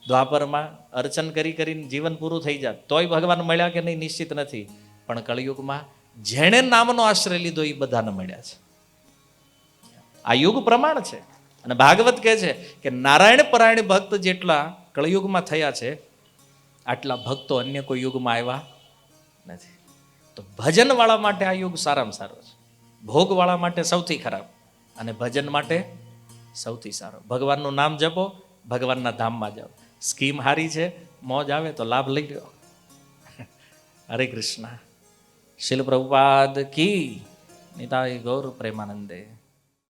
દ્વાપરમાં અર્ચન કરીને જીવન પૂરું થઈ જાત તોય ભગવાન મળ્યા કે નહીં નિશ્ચિત નથી. પણ કળયુગમાં જેણે નામનો આશ્રય લીધો એ બધાને મળ્યા છે. આ યુગ પ્રમાણ છે. અને ભાગવત કહે છે કે નારાયણ પરાયણ ભક્ત જેટલા કળયુગમાં થયા છે આટલા ભક્તો અન્ય કોઈ યુગમાં આવ્યા નથી. તો ભજન વાળા માટે આ યુગ સારામાં સારો છે. ભોગ વાળા માટે સૌથી ખરાબ અને ભજન માટે સૌથી સારો. ભગવાનનું નામ જપો, ભગવાનના ધામમાં જાઓ. સ્કીમ હારી છે, મોજ આવે તો લાભ લઈ લો. હરે કૃષ્ણ. શીલ પ્રભુપાદ કી. નિતાય ગૌર પ્રેમાનંદે.